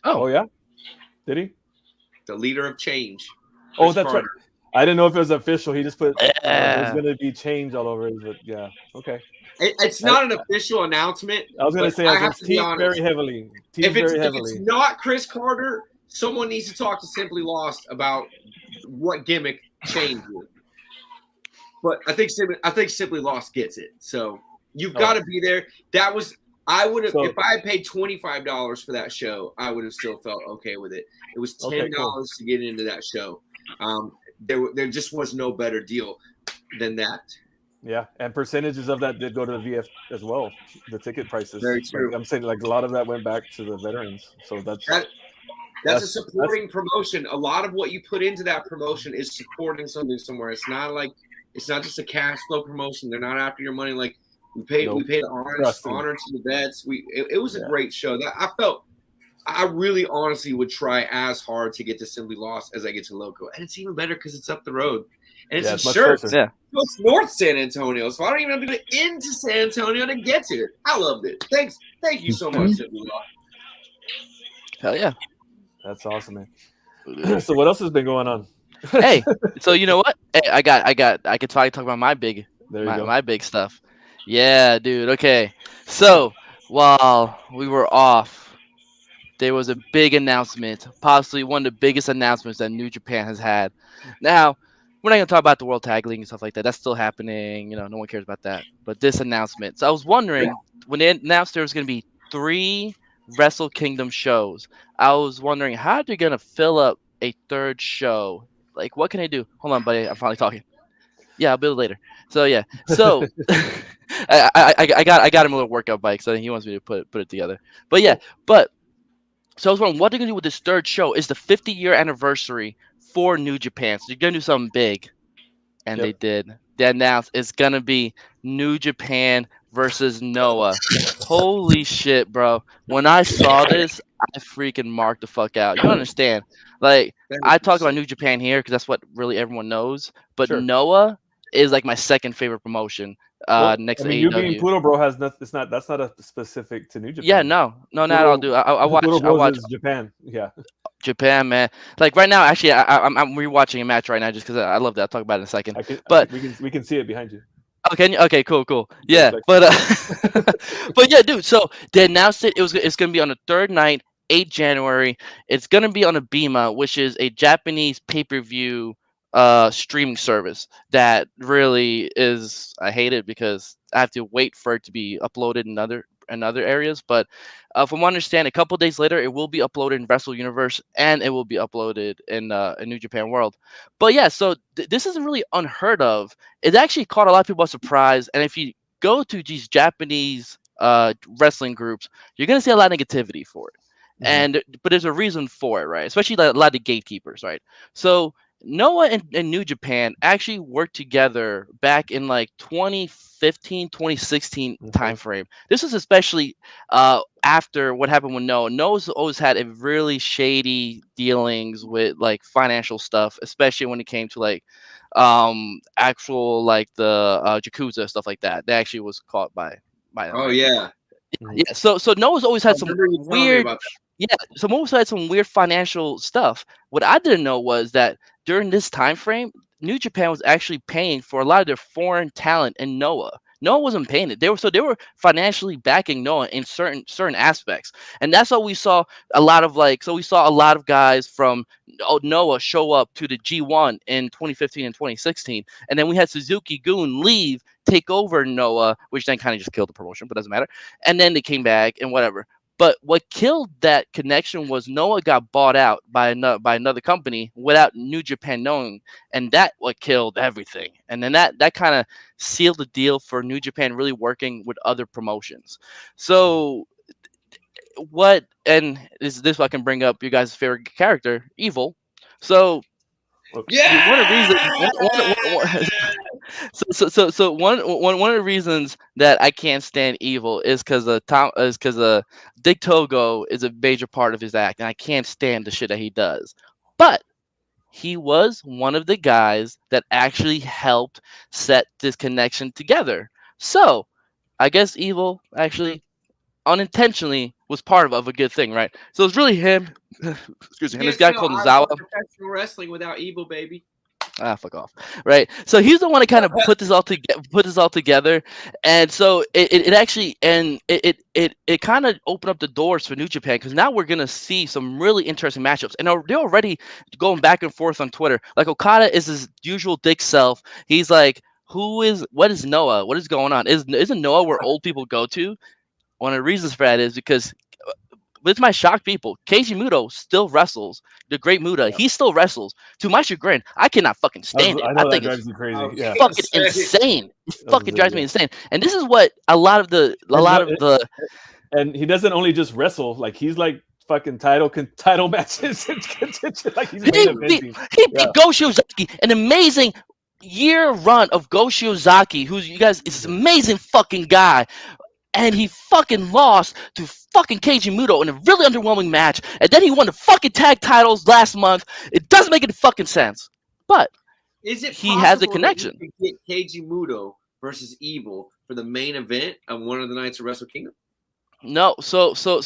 Oh yeah, did he? The leader of change. Oh, that's right. I didn't know if it was official. He just put there's going to be change all over it. But yeah, okay. It's not an official announcement. I was going to say I have to be honest. Very heavily. If it's not Chris Carter, someone needs to talk to Simply Lost about what gimmick changed it. But I think Simply Lost gets it. So you've got to be there. I would have, if I had paid $25 for that show, I would have still felt okay with it. It was $10 to get into that show. there just was no better deal than that. Yeah, and percentages of that did go to the VF as well. The ticket prices, Very like true. I'm saying, like a lot of that went back to the veterans. So That that's a that's supporting promotion. A lot of what you put into that promotion is supporting something somewhere. It's not just a cash flow promotion. They're not after your money. Like nope. we paid Trusting. honor to the vets. It was a Yeah. great show. That I really honestly would try as hard to get to Simply Lost as I get to Loco, and it's even better because it's up the road and it's Yeah, in it's much Shirts. closer. Yeah. It's North San Antonio, so I don't even have to get into San Antonio to get to it. I loved it. Thank you so much, Simply Lost. Hell yeah. That's awesome, man. So what else has been going on? Hey, so you know what? Hey, I could probably talk about my big There you go. my big stuff. Yeah, dude. Okay. So while we were off, there was a big announcement, possibly one of the biggest announcements that New Japan has had. Now, we're not gonna talk about the World Tag League and stuff like that. That's still happening. You know, no one cares about that. But this announcement. So I was wondering when they announced there was gonna be 3 Wrestle Kingdom shows. I was wondering how they're gonna fill up a third show. Like, what can they do? Hold on, buddy. I'm finally talking. Yeah, I'll build it later. So yeah. So I got him a little workout bike, so he wants me to put it together. But yeah, but so I was wondering what they're gonna do with this third show. Is the 50-year anniversary for New Japan? So they're gonna do something big, and Yep. they did. They announced it's gonna be New Japan versus Noah. Holy shit, bro! When I saw this, I freaking marked the fuck out. You understand? Like, I talk about New Japan here because that's what really everyone knows. But Sure. Noah is like my second favorite promotion. Well, Next I to mean, you being AEW. Poodle Bro has not. It's not. That's not a specific to New Japan. Yeah, no, not at all, dude. I Poodle watch Bros is Japan. Yeah. Japan, man. Like right now, actually, I'm rewatching a match right now just because I love that. I'll talk about it in a second. But we can see it behind you. okay, okay, cool. Yeah, Yeah, but but yeah, dude. So they announced it's gonna be on the third night, 8 January. It's gonna be on a Bima, which is a Japanese pay-per-view streaming service that really is. I hate it because I have to wait for it to be uploaded in other areas. But from what I understand, a couple days later, it will be uploaded in Wrestle Universe and it will be uploaded in New Japan World. But yeah, so this isn't really unheard of. It actually caught a lot of people by surprise. And if you go to these Japanese wrestling groups, you're gonna see a lot of negativity for it. Mhm. But there's a reason for it, right? Especially like a lot of the gatekeepers, right? So Noah and New Japan actually worked together back in like 2015, 2016 time frame. This was especially after what happened with Noah. Noah's always had a really shady dealings with like financial stuff, especially when it came to like actual like the Yakuza stuff like that. That actually was caught by them. Oh Right? yeah. Yeah. So Noah's always I had some remember you telling me weird. about that. Yeah, so Noah's had some weird financial stuff. What I didn't know was that during this time frame, New Japan was actually paying for a lot of their foreign talent in Noah. Noah wasn't paying it. They were financially backing Noah in certain aspects, and that's what we saw a lot of like. So we saw a lot of guys from Noah show up to the G1 in 2015 and 2016, and then we had Suzuki Gun leave, take over Noah, which then kind of just killed the promotion, but doesn't matter. And then they came back and whatever. But what killed that connection was Noah got bought out by another company without New Japan knowing, and that what killed everything. And then that kind of sealed the deal for New Japan really working with other promotions. So what? And this I can bring up your guys' favorite character, Evil. So Yeah. one of the reasons one of the reasons that I can't stand Evil is because Dick Togo is a major part of his act, and I can't stand the shit that he does. But he was one of the guys that actually helped set this connection together. So I guess Evil actually unintentionally was part of a good thing, right? So it's really him, excuse me, and this Can't guy spell called I Nozawa. love professional wrestling without evil, baby. Fuck off, right? So he's the one to kind of put this all together, and so it actually and it kind of opened up the doors for New Japan because now we're gonna see some really interesting matchups, and they're already going back and forth on Twitter. Like Okada is his usual dick self. He's like, what is Noah? What is going on? Isn't Noah where old people go to? One of the reasons for that is because this might shock people. Keiji Muto still wrestles. The Great Muta, he still wrestles. To my chagrin, I cannot fucking stand it. I I know that think it's drives you crazy. I was Yeah. gonna fucking say, insane. It I was fucking gonna say, drives me yeah. insane. And this is what a lot of the And he doesn't only just wrestle, like he's like fucking title matches and contention, like he's main eventing. he beat Go Shiozaki, an amazing year run of Go Shiozaki, who's you guys is an amazing fucking guy. And he fucking lost to fucking Keiji Muto in a really underwhelming match. And then he won the fucking tag titles last month. It doesn't make any fucking sense. But is it he has a possible connection. that you could get Keiji Muto versus Evil for the main event of one of the nights of Wrestle Kingdom? No, so this is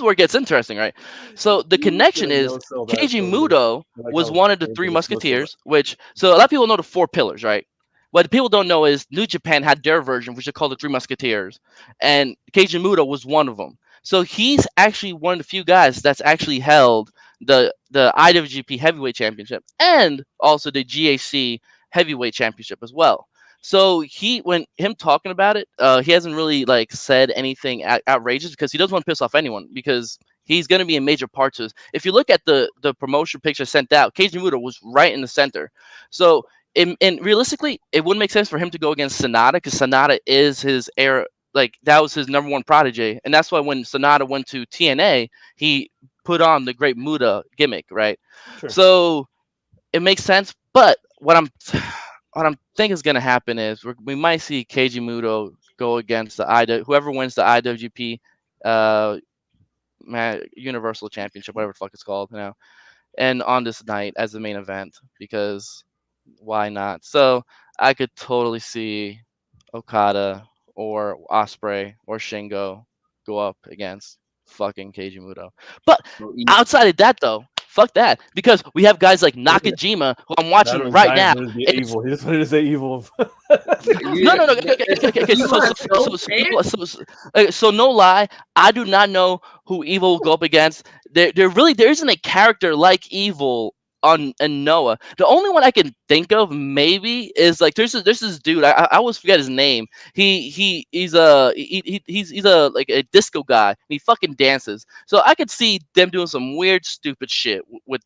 where it gets interesting, right? So the connection is Keiji Muto was one of the three musketeers, which so a lot of people know the four pillars, right? What people don't know is New Japan had their version, which is called the Three Musketeers, and Keiji Muto was one of them. So he's actually one of the few guys that's actually held the IWGP Heavyweight Championship and also the GAC Heavyweight Championship as well. So when him talking about it, he hasn't really like said anything outrageous because he doesn't want to piss off anyone because he's going to be a major part to this. If you look at the promotion picture sent out, Keiji Muto was right in the center. So and realistically, it wouldn't make sense for him to go against Sonata because Sonata is his era. Like that was his number one protege, and that's why when Sonata went to TNA, he put on the Great Muta gimmick, right? Sure. So it makes sense. But what I'm thinking is going to happen is we might see Keiji Muto go against whoever wins the IWGP Universal Championship, whatever the fuck it's called now, and on this night as the main event because why not? So I could totally see Okada or Osprey or Shingo go up against fucking Keiji Muto. But outside of that, though, fuck that. Because we have guys like Nakajima, who I'm watching right now. Evil. He just wanted to say evil. No. Okay, so no lie, I do not know who Evil will go up against. There isn't a character like Evil on Noah. The only one I can think of maybe is like there's this dude. I always forget his name. He's a like a disco guy. And he fucking dances. So I could see them doing some weird stupid shit with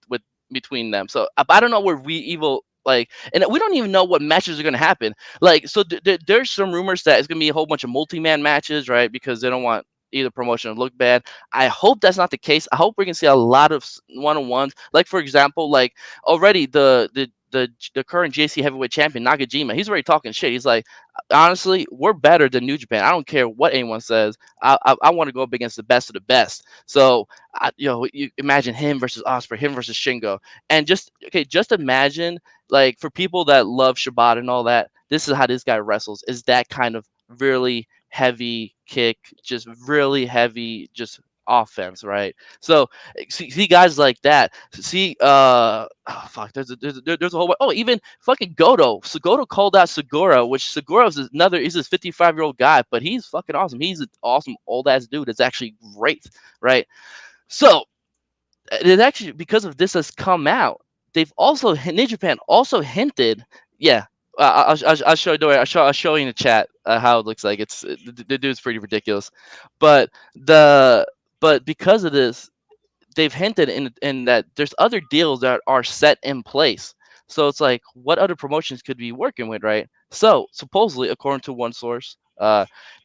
between them. So I don't know where Evil like, and we don't even know what matches are gonna happen. Like, so there's some rumors that it's gonna be a whole bunch of multi-man matches, right? Because they don't want either promotion to look bad. I hope that's not the case. I hope we can see a lot of one-on-ones. Like for example, like already the current JC heavyweight champion Nakajima, he's already talking shit. He's like, honestly, we're better than New Japan. I don't care what anyone says. I want to go up against the best of the best. So you imagine him versus Osprey, him versus Shingo, and just imagine like for people that love Shibata and all that, this is how this guy wrestles. Is that kind of really heavy kick, just really heavy, just offense, right? So see guys like that. See, fuck, there's a whole. Oh, even fucking Goto. So Goto called out Segura, which Segura is he's this 55-year-old guy, but he's fucking awesome. He's an awesome old ass dude. It's actually great, right? So it actually because of this has come out. They've also New Japan also hinted, yeah. I'll show you. I'll show you in the chat how it looks like. It's the dude's pretty ridiculous, but because of this, they've hinted in that there's other deals that are set in place. So it's like, what other promotions could be working with, right? So supposedly, according to one source,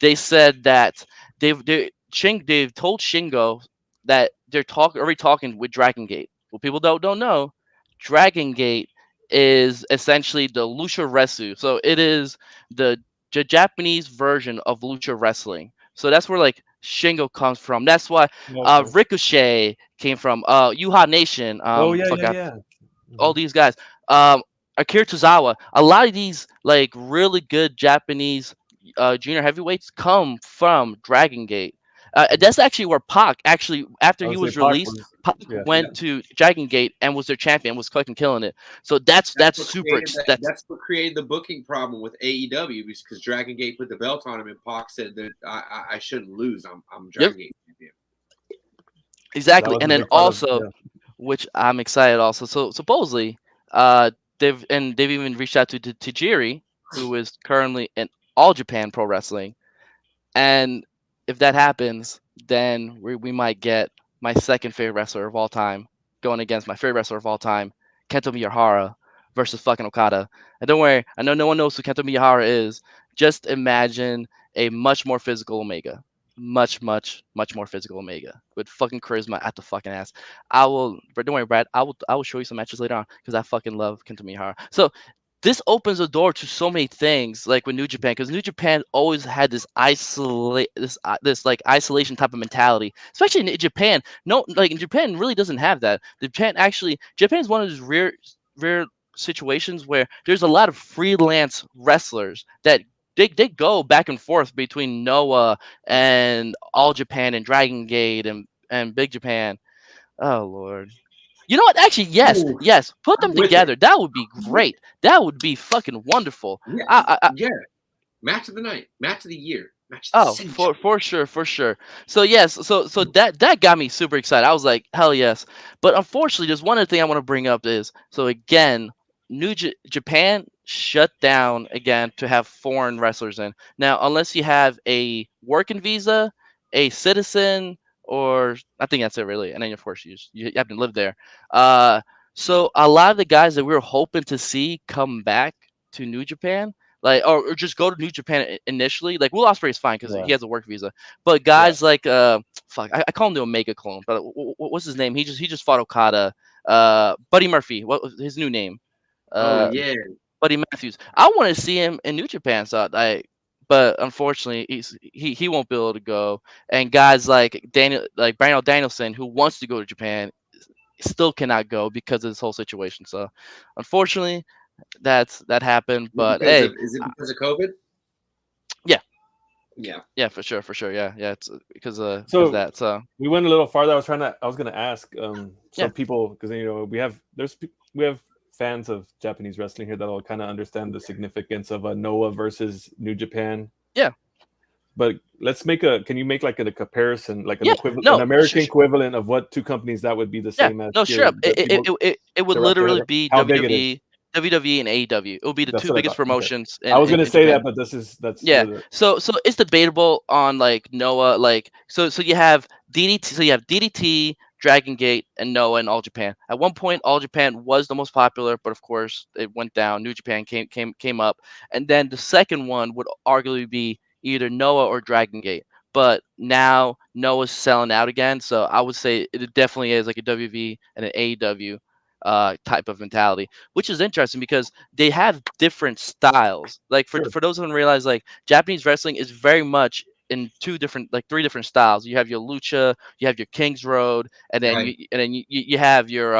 they said that they've told Shingo that they're already talking with Dragon Gate. What people don't know, Dragon Gate is essentially the Lucha Resu. So it is the Japanese version of Lucha Wrestling. So that's where like Shingo comes from. That's why Ricochet came from. Yuha Nation. All these guys. Akira Tozawa. A lot of these like really good Japanese junior heavyweights come from Dragon Gate. That's actually where Pac actually, after he was released, Pac went to Dragon Gate and was their champion, was fucking killing it. So that's super. That's what created the booking problem with AEW because Dragon Gate put the belt on him and Pac said that I shouldn't lose. I'm Dragon Gate champion. Exactly, and then also, which I'm excited also. So supposedly, they've even reached out to Tajiri, who is currently in All Japan Pro Wrestling, and if that happens, then we might get my second favorite wrestler of all time going against my favorite wrestler of all time, Kento Miyahara, versus fucking Okada. And don't worry, I know no one knows who Kento Miyahara is. Just imagine a much more physical Omega. Much more physical Omega with fucking charisma at the fucking ass. I will, but don't worry, Brad. I will show you some matches later on because I fucking love Kento Miyahara. So this opens the door to so many things like with New Japan, because New Japan always had this this like isolation type of mentality, especially in Japan. No, like in Japan really doesn't have that. Japan is one of those rare situations where there's a lot of freelance wrestlers that they go back and forth between Noah and All Japan and Dragon Gate and Big Japan. Oh Lord. You know what? Actually, yes, Ooh, yes. Put I'm them with it. together. That would be I'm with great. That would be fucking wonderful. it. I Yeah. Match of the night, match of the year, match of the Oh, century. for sure, for sure. So yes, so that got me super excited. I was like, hell yes. But unfortunately, there's one other thing I want to bring up is so again, Japan shut down again to have foreign wrestlers in. Now, unless you have a working visa, a citizen, or I think that's it really. And then of course you have to live there. Uh, so a lot of the guys that we were hoping to see come back to New Japan, like or just go to New Japan initially. Like Will Ospreay is fine because Yeah. he has a work visa, but Yeah. guys like fuck, I call him the Omega clone, but what's his name? He just fought Okada. Buddy Murphy, what was his new name? Oh Uh, yeah, Buddy Matthews. I want to see him in New Japan, so but unfortunately he won't be able to go. And guys like Bryan Danielson, who wants to go to Japan, still cannot go because of this whole situation. So unfortunately, that happened. But hey, is it because of COVID? yeah. Yeah. Yeah, for sure. Yeah, yeah. It's because So that. So we went a little farther. I was gonna ask yeah, some people, because we have fans of Japanese wrestling here that'll kind of understand the significance of a Noah versus New Japan. yeah, But can you make like a comparison, like yeah. an No, American equivalent of what two companies that would be the yeah, same as no, here straight up. that people It would to wrap their head literally around? be How big it is? WWE, and AEW. It would be the That's two what I biggest thought. Okay. promotions I was gonna in say that, Japan. but that's Yeah. So it's debatable on like Noah, like so you have DDT, so you have DDT, Dragon Gate, and Noah in All Japan. At one point, All Japan was the most popular, but of course it went down. New Japan came up, and then the second one would arguably be either Noah or Dragon Gate. But now Noah's selling out again, so I would say it definitely is like a WV and an AEW type of mentality, which is interesting because they have different styles. Like sure. for those who don't realize, like Japanese wrestling is very much in three different styles. You have your lucha, you have your King's Road, and then Right. you have your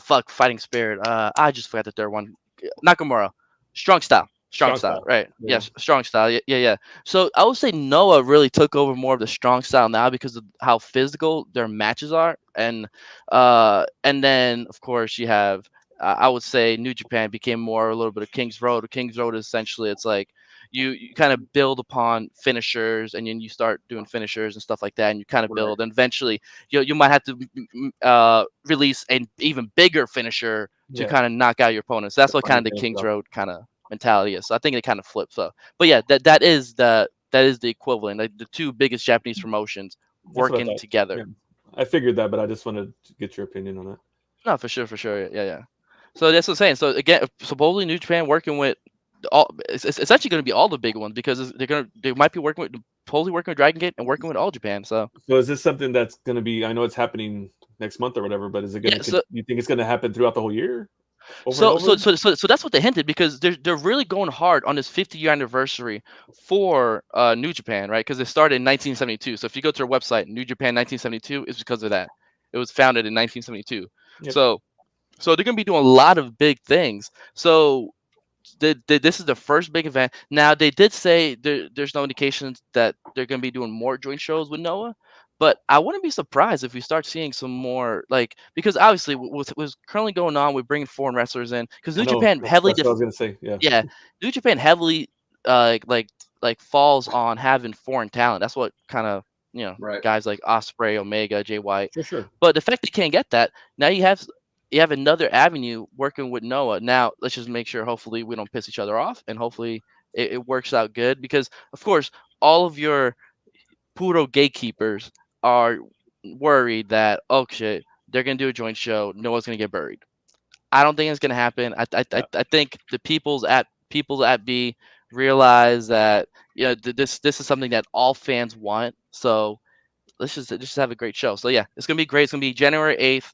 fuck fighting spirit. I just forgot the third one. Nakamura, strong Strong style, style. right? Yeah. Yes, strong style. Yeah, yeah, yeah. So I would say Noah really took over more of the strong style now because of how physical their matches are, and then of course you have. I would say New Japan became more a little bit of King's Road. King's Road is essentially it's like you kind of build upon finishers and then you start doing finishers and stuff like that, and you kind of Right. build, and eventually you might have to release an even bigger finisher to Yeah. kind of knock out your opponents. That's The what kind final of the finish Kings off. Road kind of mentality is. So I think it kind of flips up. But yeah, that is the equivalent. Like the two biggest Japanese promotions That's what I working thought. together. Yeah. I figured that, but I just wanted to get your opinion on that. No, for sure. Yeah, yeah. So that's what I'm saying. So again, supposedly New Japan working with all. It's actually going to be all the big ones because they might be working with totally working with Dragon Gate and working with All Japan. So So is this something that's going to be? I know it's happening next month or whatever, but is it going yeah. to? You think it's going to happen throughout the whole year, over and So over? so so so so that's what they hinted because they're really going hard on this 50-year anniversary for New Japan, right? Because it started in 1972. So if you go to their website, New Japan 1972 is because of that. It was founded in 1972. Yep. So they're gonna be doing a lot of big things. So this is the first big event. Now they did say there's no indications that they're going to be doing more joint shows with Noah, but I wouldn't be surprised if we start seeing some more like because obviously what's currently going on with bringing foreign wrestlers in because I New know. Japan heavily That's what I was going to say. Yeah. yeah, New Japan heavily like falls on having foreign talent. That's what kind of Right. guys like Osprey, Omega, Jay White. For sure. But the fact they can't get that now, you have another avenue working with Noah. Now let's just make sure. Hopefully we don't piss each other off, and hopefully it works out good because of course all of your puro gatekeepers are worried that, oh shit, they're gonna do a joint show, no one's gonna get buried. I don't think it's gonna happen. I think the people at B realize that this is something that all fans want. So let's just have a great show. So yeah, it's gonna be great. It's gonna be January 8th.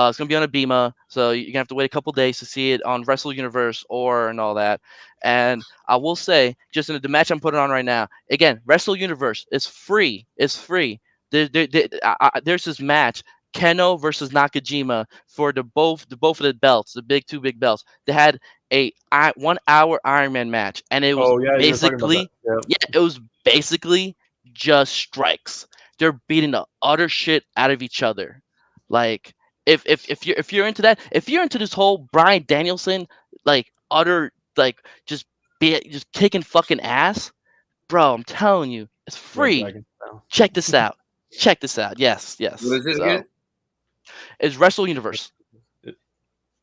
It's gonna be on a Beamer, so you're gonna have to wait a couple days to see it on Wrestle Universe and all that. And I will say, just in the match I'm putting on right now, again, Wrestle Universe is free. It's free. There's this match. Keno versus Nakajima for the both of the belts, the two big belts. They had a 1 hour Iron Man match, and it was Oh yeah, you were talking about that. yeah, it was basically just strikes. They're beating the utter shit out of each other. Like if you're into that, if you're into this whole Bryan Danielson like utter like just kicking fucking ass, bro, I'm telling you, it's Red free. Dragon style. Check this out. Check this out. Yes. What is it So, again? it's Wrestle Universe. It-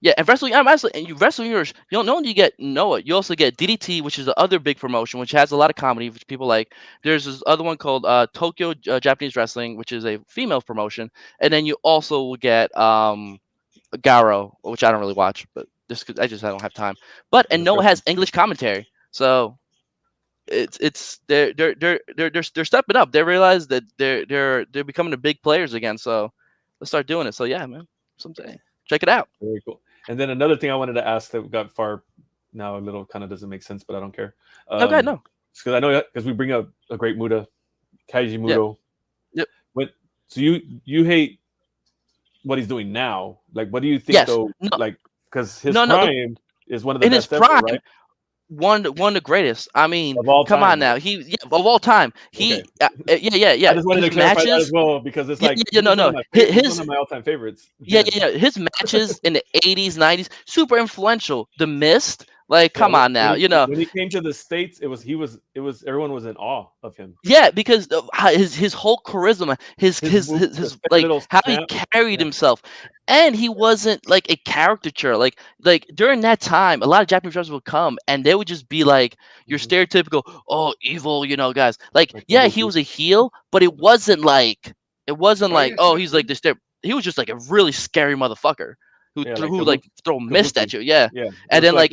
Yeah, and Wrestle Universe, you don't only get Noah, you also get DDT, which is the other big promotion, which has a lot of comedy, which people like. There's this other one called Tokyo Japanese Wrestling, which is a female promotion, and then you also will get Garo, which I don't really watch, but just 'cause I don't have time. But and That's Noah right. has English commentary, so it's they're stepping up. They realize that they're becoming the big players again. So let's start doing it. So yeah, man, that's what I'm saying. Check it out. Very cool. And then another thing I wanted to ask that got far now a little kind of doesn't make sense, but I don't care. No, go ahead. No. Because I know because we bring up a great Muda, Kaiji Muto. Yep. So you hate what he's doing now? Like, what do you think Yes. though? No. Like, because his No. prime is one of the In his best ever, prime, right? one of the greatest. I mean, Of all come time, on now. Of all time. Okay. Yeah. I just wanted to His clarify that matches. as well because it's Yeah, like yeah, no, he's no. one of my all-time favorites. Yeah. Again. His matches in the 80s, 90s, super influential. The Mist, like, Yeah, come on now. when he came to the States, it was everyone was in awe of him. Yeah, because of his whole charisma, his like little how he snap. carried Yeah. himself, and he wasn't like a caricature. Like during that time, a lot of Japanese wrestlers would come and they would just be like your Mhm. stereotypical evil, guys. Like Like yeah, he Kabuki. was a heel, but it wasn't like Yeah, he's like this. He was just like a really scary motherfucker who Yeah, threw like throw mist at Kabuki. you. Yeah, Yeah. and then like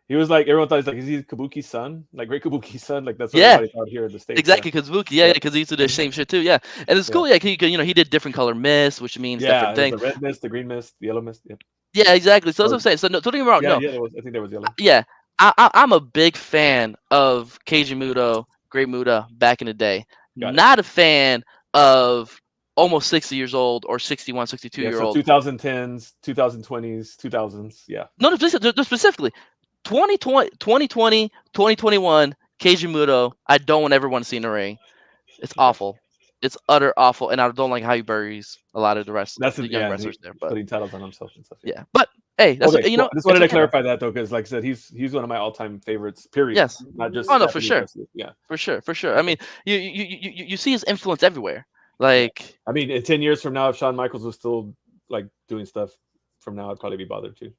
he was like everyone thought he's like, is he Kabuki's son? Like Great Kabuki's son? Like that's what Yeah. everybody thought here in the States. exactly, Kazuki, Yeah. because he used to do the same shit too, yeah, and it's cool, yeah, he did different color mist, which means Yeah, different there's things. the red mist, the green mist, the yellow mist. Yep. Yeah, exactly. So that's what Or- I'm saying. So no, don't get me wrong. Yeah, No, yeah, I think there was yellow. yeah, I'm a big fan of Keiji Muto, Great Muta back in the day. Got it. Not a fan of almost 60 years old or 61, 62 Yeah, year so old. 2010s, 2020s, 2000s. Yeah. No, specifically 2020, 2021, Keiji Muto. I don't ever want to see in the ring. It's awful. It's utter awful, and I don't like how he buries a lot of the young wrestlers there. But putting titles on himself and stuff. yeah, but hey, that's Okay, you know. I just wanted it's to okay, man. clarify that though, because like I said, he's one of my all-time favorites. Period. Yes. Not just. Oh no, for Japanese sure, wrestlers. Yeah. for sure. I mean, you see his influence everywhere. Like, I mean, in 10 years from now, if Shawn Michaels was still like doing stuff from now, I'd probably be bothered too.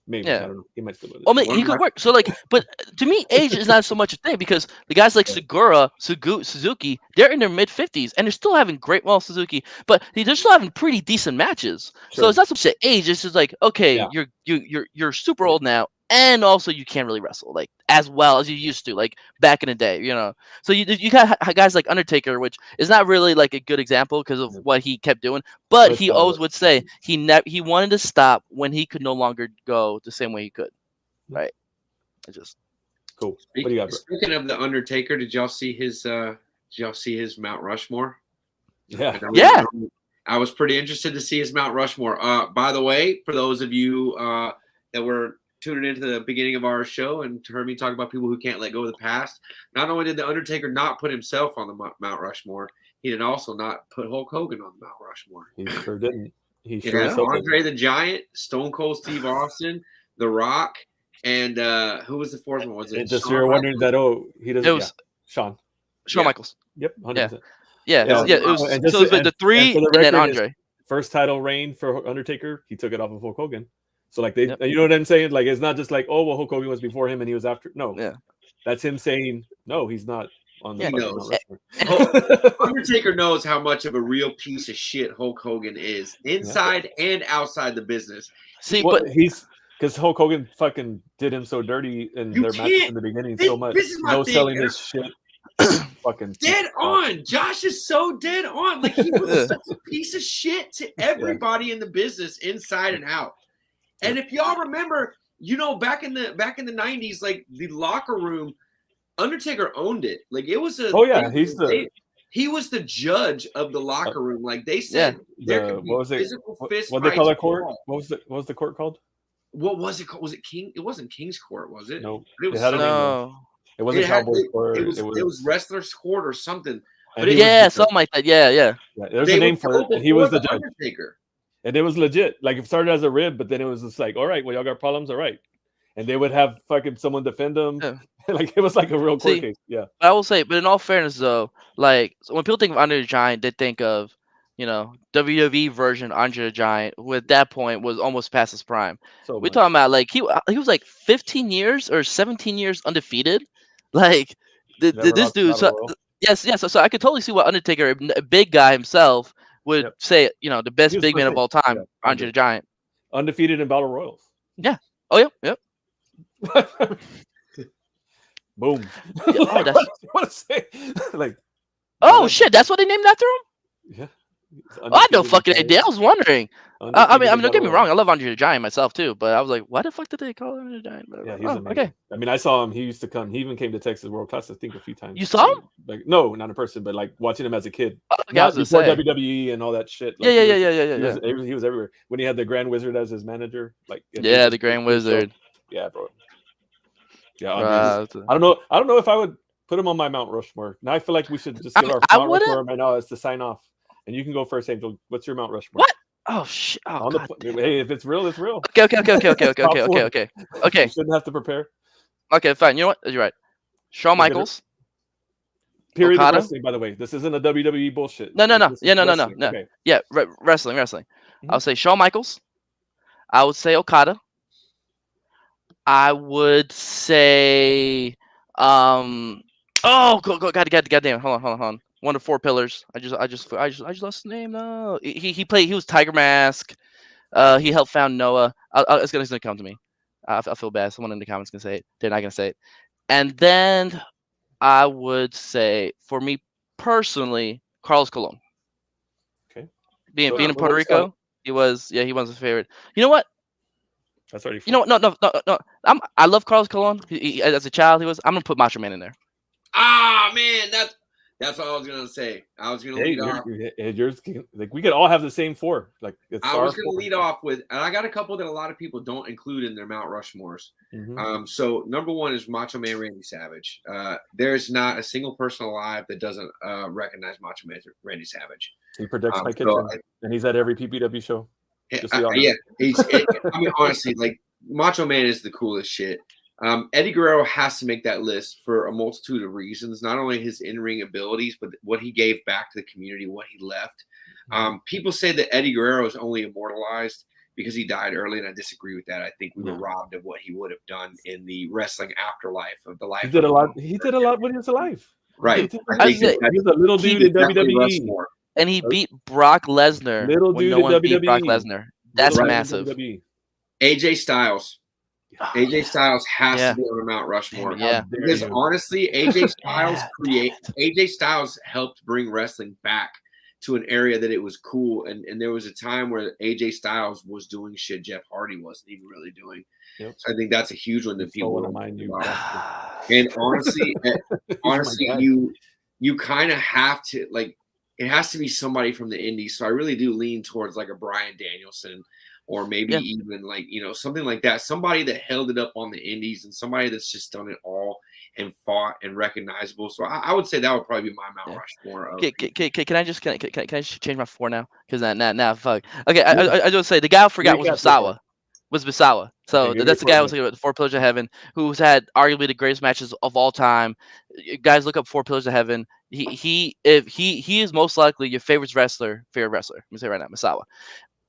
Maybe Yeah. I don't know. He might still do it. I mean, he could work. So like, but to me, age is not so much a thing because the guys like Suzuki, they're in their mid 50s and they're still having Suzuki, but they're still having pretty decent matches. So Sure. it's not so much age. It's just like, okay, Yeah. you're super old now, and also you can't really wrestle like as well as you used to, like back in the day, So you got guys like Undertaker, which is not really like a good example because of what he kept doing, but Let's he stop always it. would say he wanted to stop when he could no longer go the same way he could. Right. I just Cool. What do you got, bro? Speaking of the Undertaker, did y'all see his Mount Rushmore? Yeah. Yeah. I was pretty interested to see his Mount Rushmore. By the way, for those of you that were tuning into the beginning of our show and heard me talk about people who can't let go of the past, not only did the Undertaker not put himself on the Mount Rushmore, he did also not put Hulk Hogan on the Mount Rushmore. He sure didn't. He It sure had as hell Andre didn't. the Giant, Stone Cold Steve Austin, The Rock, and who was the fourth one? Was it And just Shawn you're wondering Michaels? that he doesn't. It was Shawn. Shawn Yeah. Michaels. Yep. 100%. Yeah. Yeah. It was And so it was like the three for the and then record, his Andre. first title reign for Undertaker, he took it off of Hulk Hogan. So like Yep. you know what I'm saying? Like it's not just like, oh well, Hulk Hogan was before him and he was after. No, Yeah. that's him saying no, he's not on the Yeah. He fucking knows. Mount Rushmore. Undertaker knows how much of a real piece of shit Hulk Hogan is inside and outside the business. See, Well, but he's because Hulk Hogan fucking did him so dirty in You their matches can't- in the beginning this- so much. this is my No thing, selling and his shit. Fucking dead on. Josh is so dead on. Like he was such a piece of shit to everybody in the business, inside and out. And if y'all remember, back in the 90s, like the locker room, Undertaker owned it. Like it was a Oh yeah, he's the he was the judge of the locker room. Like they said, there could be what was it? physical fist What they call fights that court? involved. What was the court called? What was it called? Was it King? It wasn't King's Court, was it? No, It was it had a name, though. no. It wasn't Cowboys Court. It was Wrestler's Court or something. and but he Yeah, was- something like that. Yeah. yeah, there's They a name would for go it. And he was the before judge, Undertaker. and it was legit. Like it started as a rib, but then it was just like, all right, well, y'all got problems, all right. And they would have fucking someone defend them. Yeah. Like it was like a real court See, case. Yeah. I will say, but in all fairness, though, like when people think of Andre the Giant, they think of WWE version Andre the Giant, who at that point was almost past his prime. So We're much. talking about like he was like 15 years or 17 years undefeated. Like Never this lost a dude. battle So, royal. yes. So I could totally see what Undertaker, a big guy himself, would Yep. say. The best He was big man of perfect. all time, Yeah, Andre Andre. the Giant. Undefeated in battle royals. Oh yep. Boom. Yeah, oh, Like, that's- what you want to say? Like, Oh whatever. shit, that's what they named after him. Yeah. Oh, I had no Undefeated in fucking battle- idea. I was wondering. I undefeated mean, in don't get me battle wrong. royals. I love Andre the Giant myself too, but I was like, why the fuck did they call him Andre the Giant? Yeah, he's Oh, amazing. okay. I mean, I saw him. He used to come. He even came to Texas World Class, I think, a few times. You saw him? Like, no, not in person, but like watching him as a kid. Okay, I was Not gonna before say. WWE and all that shit. Yeah. He was everywhere. When he had the Grand Wizard as his manager, like Yeah, the Grand Wizard. Yeah, bro. Yeah, Andre's- Uh, I don't know if I would put him on my Mount Rushmore. Now I feel like we should just I give mean, our I Mount wouldn't- Rushmore right now as to sign off. And you can go first, Angel. What's your Mount Rushmore? What? Oh shit! Oh On god. the, hey, if it's real, it's real. Okay. You shouldn't have to prepare. Okay, fine. You know what? You're right. Shawn We'll hit it. Michaels. Period of Okada? wrestling, by the way. This isn't a WWE bullshit. No. This is Yeah, no. wrestling. No. Okay. Yeah, wrestling. Mhm. I'll say Shawn Michaels. I would say Okada. I would say oh goddamn. Hold on. One of four pillars. I just lost his name. No. He was Tiger Mask. He helped found Noah. It's gonna come to me. I feel bad. Someone in the comments can say it. They're not gonna say it. And then I would say, for me personally, Carlos Colon. Okay. Being So, in what Puerto was that? Rico, he was a favorite. You know what? That's already You know what? No. I love Carlos Colon. As a child, he was. I'm gonna put Macho Man in there. Ah, man, that's what I was gonna say. I was gonna lead off. yours, like we could all have the same four. Like it's I our was gonna four. lead off with, and I got a couple that a lot of people don't include in their Mount Rushmores. Mhm. So number one is Macho Man Randy Savage. There's not a single person alive that doesn't recognize Macho Man Randy Savage. He protects my so kitchen, and he's at every PPW show. Just so y'all know. Yeah, I mean, honestly, like Macho Man is the coolest shit. Eddie Guerrero has to make that list for a multitude of reasons. Not only his in-ring abilities, but what he gave back to the community, what he left. People say that Eddie Guerrero is only immortalized because he died early, and I disagree with that. I think we were robbed of what he would have done in the wrestling afterlife of the life. He did a lot. He did a lot when he was alive. Right. He I think say- was a little dude in WWE. And he beat Brock Lesnar Little when dude no in one beat Brock WWE. Lesnar. That's Little dude in massive. WWE. AJ Styles. AJ Styles has Yeah. to be on the Mount Rushmore. Yeah. How dare Because you. honestly, AJ Styles helped bring wrestling back to an area that it was cool. And there was a time where AJ Styles was doing shit Jeff Hardy wasn't even really doing. Yep. So I think that's a huge one that people Stole one don't of mine, think you about. bastard. And honestly, God. you kind of have to, like, it has to be somebody from the indies. So I really do lean towards like a Bryan Danielson, or maybe Yeah. even like, something like that. Somebody that held it up on the indies, and somebody that's just done it all and fought and recognizable. So I would say that would probably be my Mount Rushmore. Of Can I just change my four now? Because now fuck. Okay, I just say the guy I forgot was Recap Misawa. So Okay, give that's me the guy I four was thinking about, the Four Pillars of Heaven, who's had arguably the greatest matches of all time. Guys, look up Four Pillars of Heaven. He is most likely your favorite wrestler. Let me say right now, Misawa.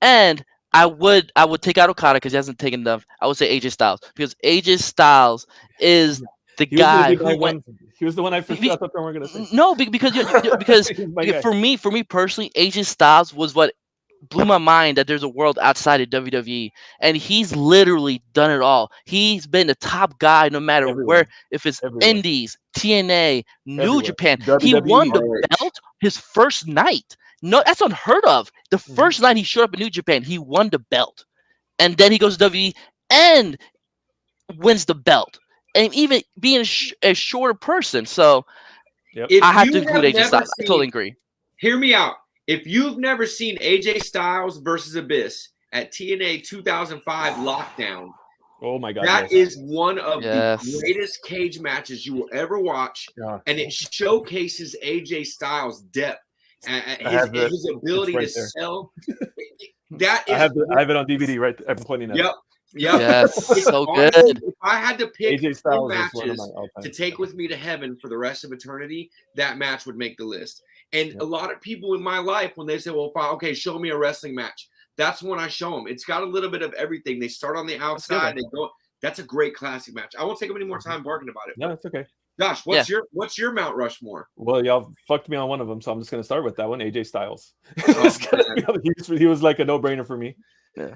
And I would take out Okada because he hasn't taken enough. I would say AJ Styles, because AJ Styles is the He was guy the big who went. one. He was the one I thought they were going to say. No, because He's my guy. for me personally, AJ Styles was what blew my mind that there's a world outside of WWE, and he's literally done it all. He's been the top guy no matter Everywhere. where, if it's Everywhere. Indies, TNA, New Everywhere. Japan. He WWE. won the belt his first night. No, that's unheard of. The first night he showed up in New Japan, he won the belt, and then he goes to WWE and wins the belt, and even being a shorter person. So Yep. If I have you to include AJ never Styles. I totally seen- agree. Hear me out. If you've never seen AJ Styles versus Abyss at TNA 2005 Lockdown, Oh my God. that yes. is one of Yes. the greatest cage matches you will ever watch, Yeah. and it showcases AJ Styles' depth and have it. his ability It's to right there. sell. That is, I have it on DVD right. I'm pointing at. Yep. Yes, It's so honestly, good. If I had to pick AJ two Styles is one of matches my all-time. to take with me to heaven for the rest of eternity, that match would make the list. And a lot of people in my life, when they say, well, fine, okay, show me a wrestling match, that's when I show them. It's got a little bit of everything. They start on the outside. They go. That's a great classic match. I won't take up any more time barking about it. No, it's okay. Josh, what's your Mount Rushmore? Well, y'all fucked me on one of them, so I'm just going to start with that one, AJ Styles. Oh, he was like a no-brainer for me. Yeah.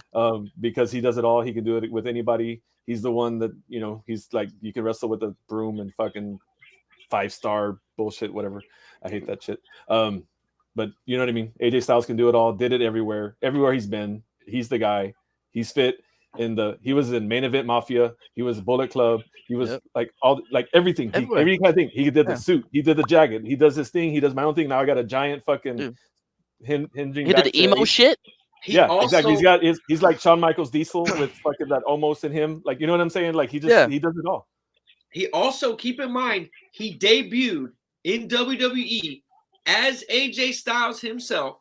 Because he does it all. He can do it with anybody. He's the one that, he's like, you can wrestle with a broom and fucking 5-star bullshit, whatever. I hate that shit. But you know what I mean? AJ Styles can do it all, did it everywhere he's been. He's the guy. He's fit. He was in Main Event Mafia. He was Bullet Club. He was like everything. Every kind of thing. He did the suit. He did the jacket. He does his thing. He does my own thing. Now I got a giant fucking hinging. He did the emo shit. Exactly. He's like Shawn Michaels Diesel with fucking that almost in him. Like, you know what I'm saying? Like he does it all. He also, keep in mind, he debuted in WWE as AJ Styles himself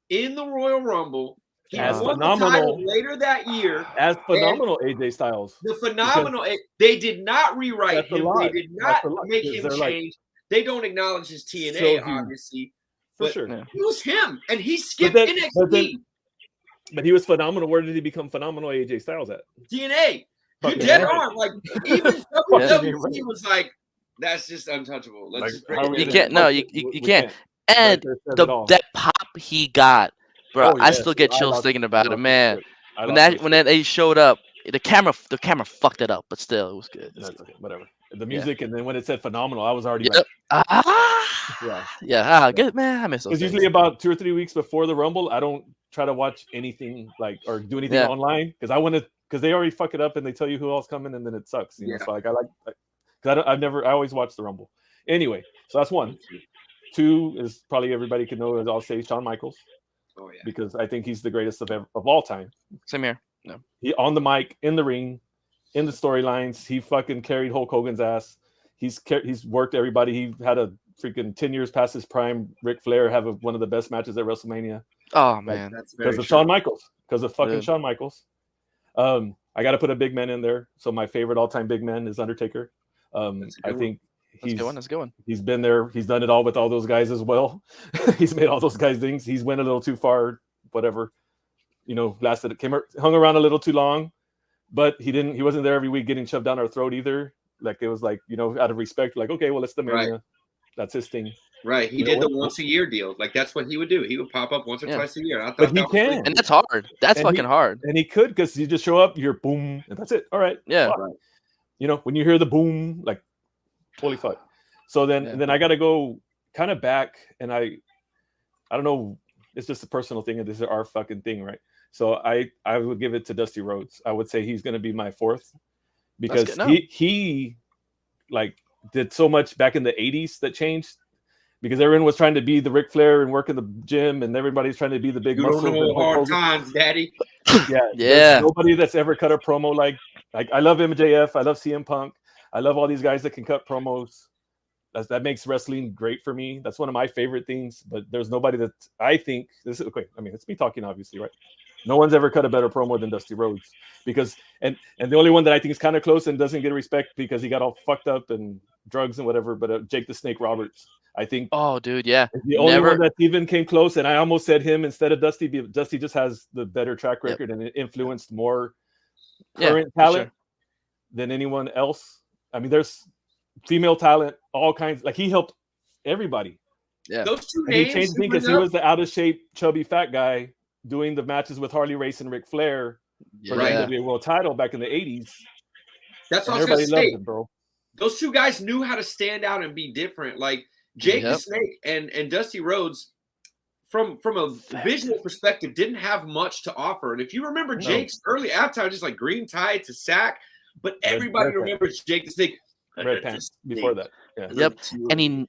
in the Royal Rumble. He won the title later that year. As phenomenal AJ Styles. The phenomenal. They did not rewrite him. They did not make him change. They don't acknowledge his TNA, obviously. For sure. It was him. And he skipped NXT. But he was phenomenal. Where did he become phenomenal AJ Styles at? TNA. You're dead on. Like, even WWE was like, that's just untouchable. You can't. No, you can't. And that pop he got, bro, I still get chills thinking about it, man. When they showed up, the camera fucked it up, but still, it was good. That's okay, whatever. The music, and then when it said phenomenal, I was already good, man. I miss those. Because usually about 2 or 3 weeks before the Rumble, I don't try to watch anything or do anything online because they already fuck it up and they tell you who else coming and then it sucks. You know, so I always watch the Rumble. Anyway, so that's one. 2 is probably everybody can know, as I'll say, Shawn Michaels. Oh yeah. Because I think he's the greatest of all time. Same here. No. He on the mic, in the ring, in the storylines. He fucking carried Hulk Hogan's ass. He's worked everybody. He had a freaking 10 years past his prime. Ric Flair have one of the best matches at WrestleMania. Oh man, because of Shawn Michaels. Because of fucking Shawn Michaels. I got to put a big man in there. So my favorite all-time big man is Undertaker. I think that's going. He's been there. He's done it all with all those guys as well. He's made all those guys things. He's went a little too far. Whatever. Hung around a little too long, but he wasn't there every week getting shoved down our throat either. Like it was like, out of respect, like, okay, well, it's the Mania. Right. That's his thing. Right. He did the once a year deal. Like that's what he would do. He would pop up once or twice a year. I thought but he can. And that's hard. That's fucking hard. And he could, because you just show up, you're boom, and that's it. All right. Yeah. Right. When you hear the boom, like, holy fuck. So then I got to go kind of back, and I don't know. It's just a personal thing, and this is our fucking thing, right? So I would give it to Dusty Rhodes. I would say he's going to be my 4th because he like did so much back in the 80s that changed, because everyone was trying to be the Ric Flair and work in the gym, and everybody's trying to be the big muscle. You don't know hard times, Daddy. Yeah. Nobody that's ever cut a promo like I love MJF. I love CM Punk. I love all these guys that can cut promos. That makes wrestling great for me. That's one of my favorite things. But there's nobody that I think this is okay. I mean, it's me talking, obviously, right? No one's ever cut a better promo than Dusty Rhodes, because and the only one that I think is kind of close and doesn't get respect because he got all fucked up and drugs and whatever. But Jake the Snake Roberts, I think. Oh, dude, yeah. The only one that even came close, and I almost said him instead of Dusty. Dusty just has the better track record and it influenced more current talent than anyone else. I mean, there's female talent, all kinds. Like he helped everybody. Yeah. Those two And he names, changed the thing because he was the out of shape, chubby, fat guy doing the matches with Harley Race and Ric Flair for the Yeah. NWA World Title back in the '80s. that's And what I was gonna everybody loved say. him, bro. Those two guys knew how to stand out and be different. Like Jake the Yep. Snake and Dusty Rhodes, from a visual perspective, didn't have much to offer. And if you remember No. Jake's early avatar, just like green tie to sack, but everybody red remembers Jake the Snake. Red pants before that. Yeah. Yep. And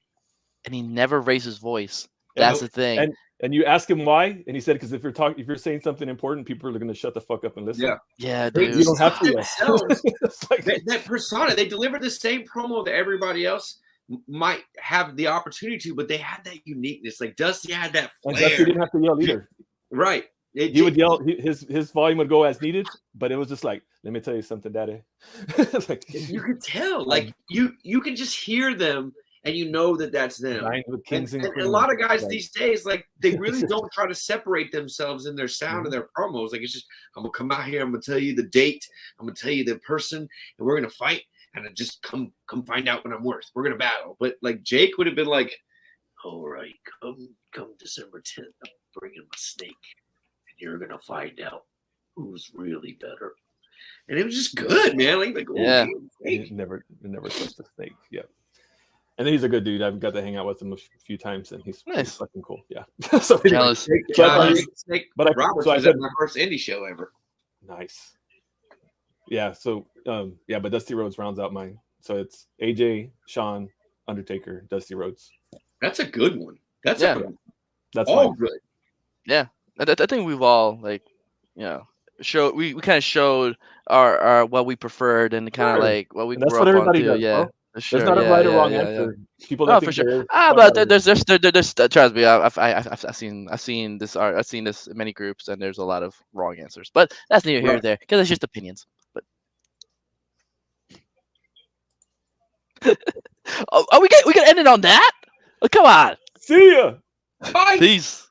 he never raised his voice. Yeah. That's the thing. And you ask him why, and he said because if you're saying something important, people are going to shut the fuck up and listen. Yeah. Yeah, They dude. You don't have to. themselves. It's like, that persona, they delivered the same promo that everybody else might have the opportunity to, but they had that uniqueness. Like Dusty had that and flair. Dusty didn't have to yell either. Right. He would yell. His volume would go as needed, but it was just like, let me tell you something, Daddy. Like, you could tell, like you can just hear them, and you know that that's them. Dined with kings and And a queens. lot of guys Like, these days, like they really don't try to separate themselves in their sound and their promos. Like it's just, I'm gonna come out here, I'm gonna tell you the date, I'm gonna tell you the person, and we're gonna fight, and then just come find out what I'm worth. We're gonna battle. But like Jake would have been like, all right, come December 10th, I'm bringing my snake, and you're gonna find out who's really better. And it was just good, man. Like Yeah. He never touched a snake. Yeah. And then he's a good dude. I've got to hang out with him a few times, and he's Nice. fucking cool. Yeah. So anyway, Jealous. Snake but Roberts so I was said- at my first indie show ever. nice. Yeah. So yeah, but Dusty Rhodes rounds out mine. So it's AJ, Shawn, Undertaker, Dusty Rhodes. That's a good one. That's Yeah. That's all mine. good. I think we've all we kind of showed our what we preferred and kind of Sure. like what we And that's grew what up on everybody too. does, Yeah. bro. For sure. There's not a yeah, right or yeah, wrong yeah, answer. People Oh, that for think sure. they're But smart there's trust me, I've seen this in many groups, and there's a lot of wrong answers. But that's neither here nor Right. there because it's just opinions. But we can end it on that. Oh, come on. See ya. Bye. Peace.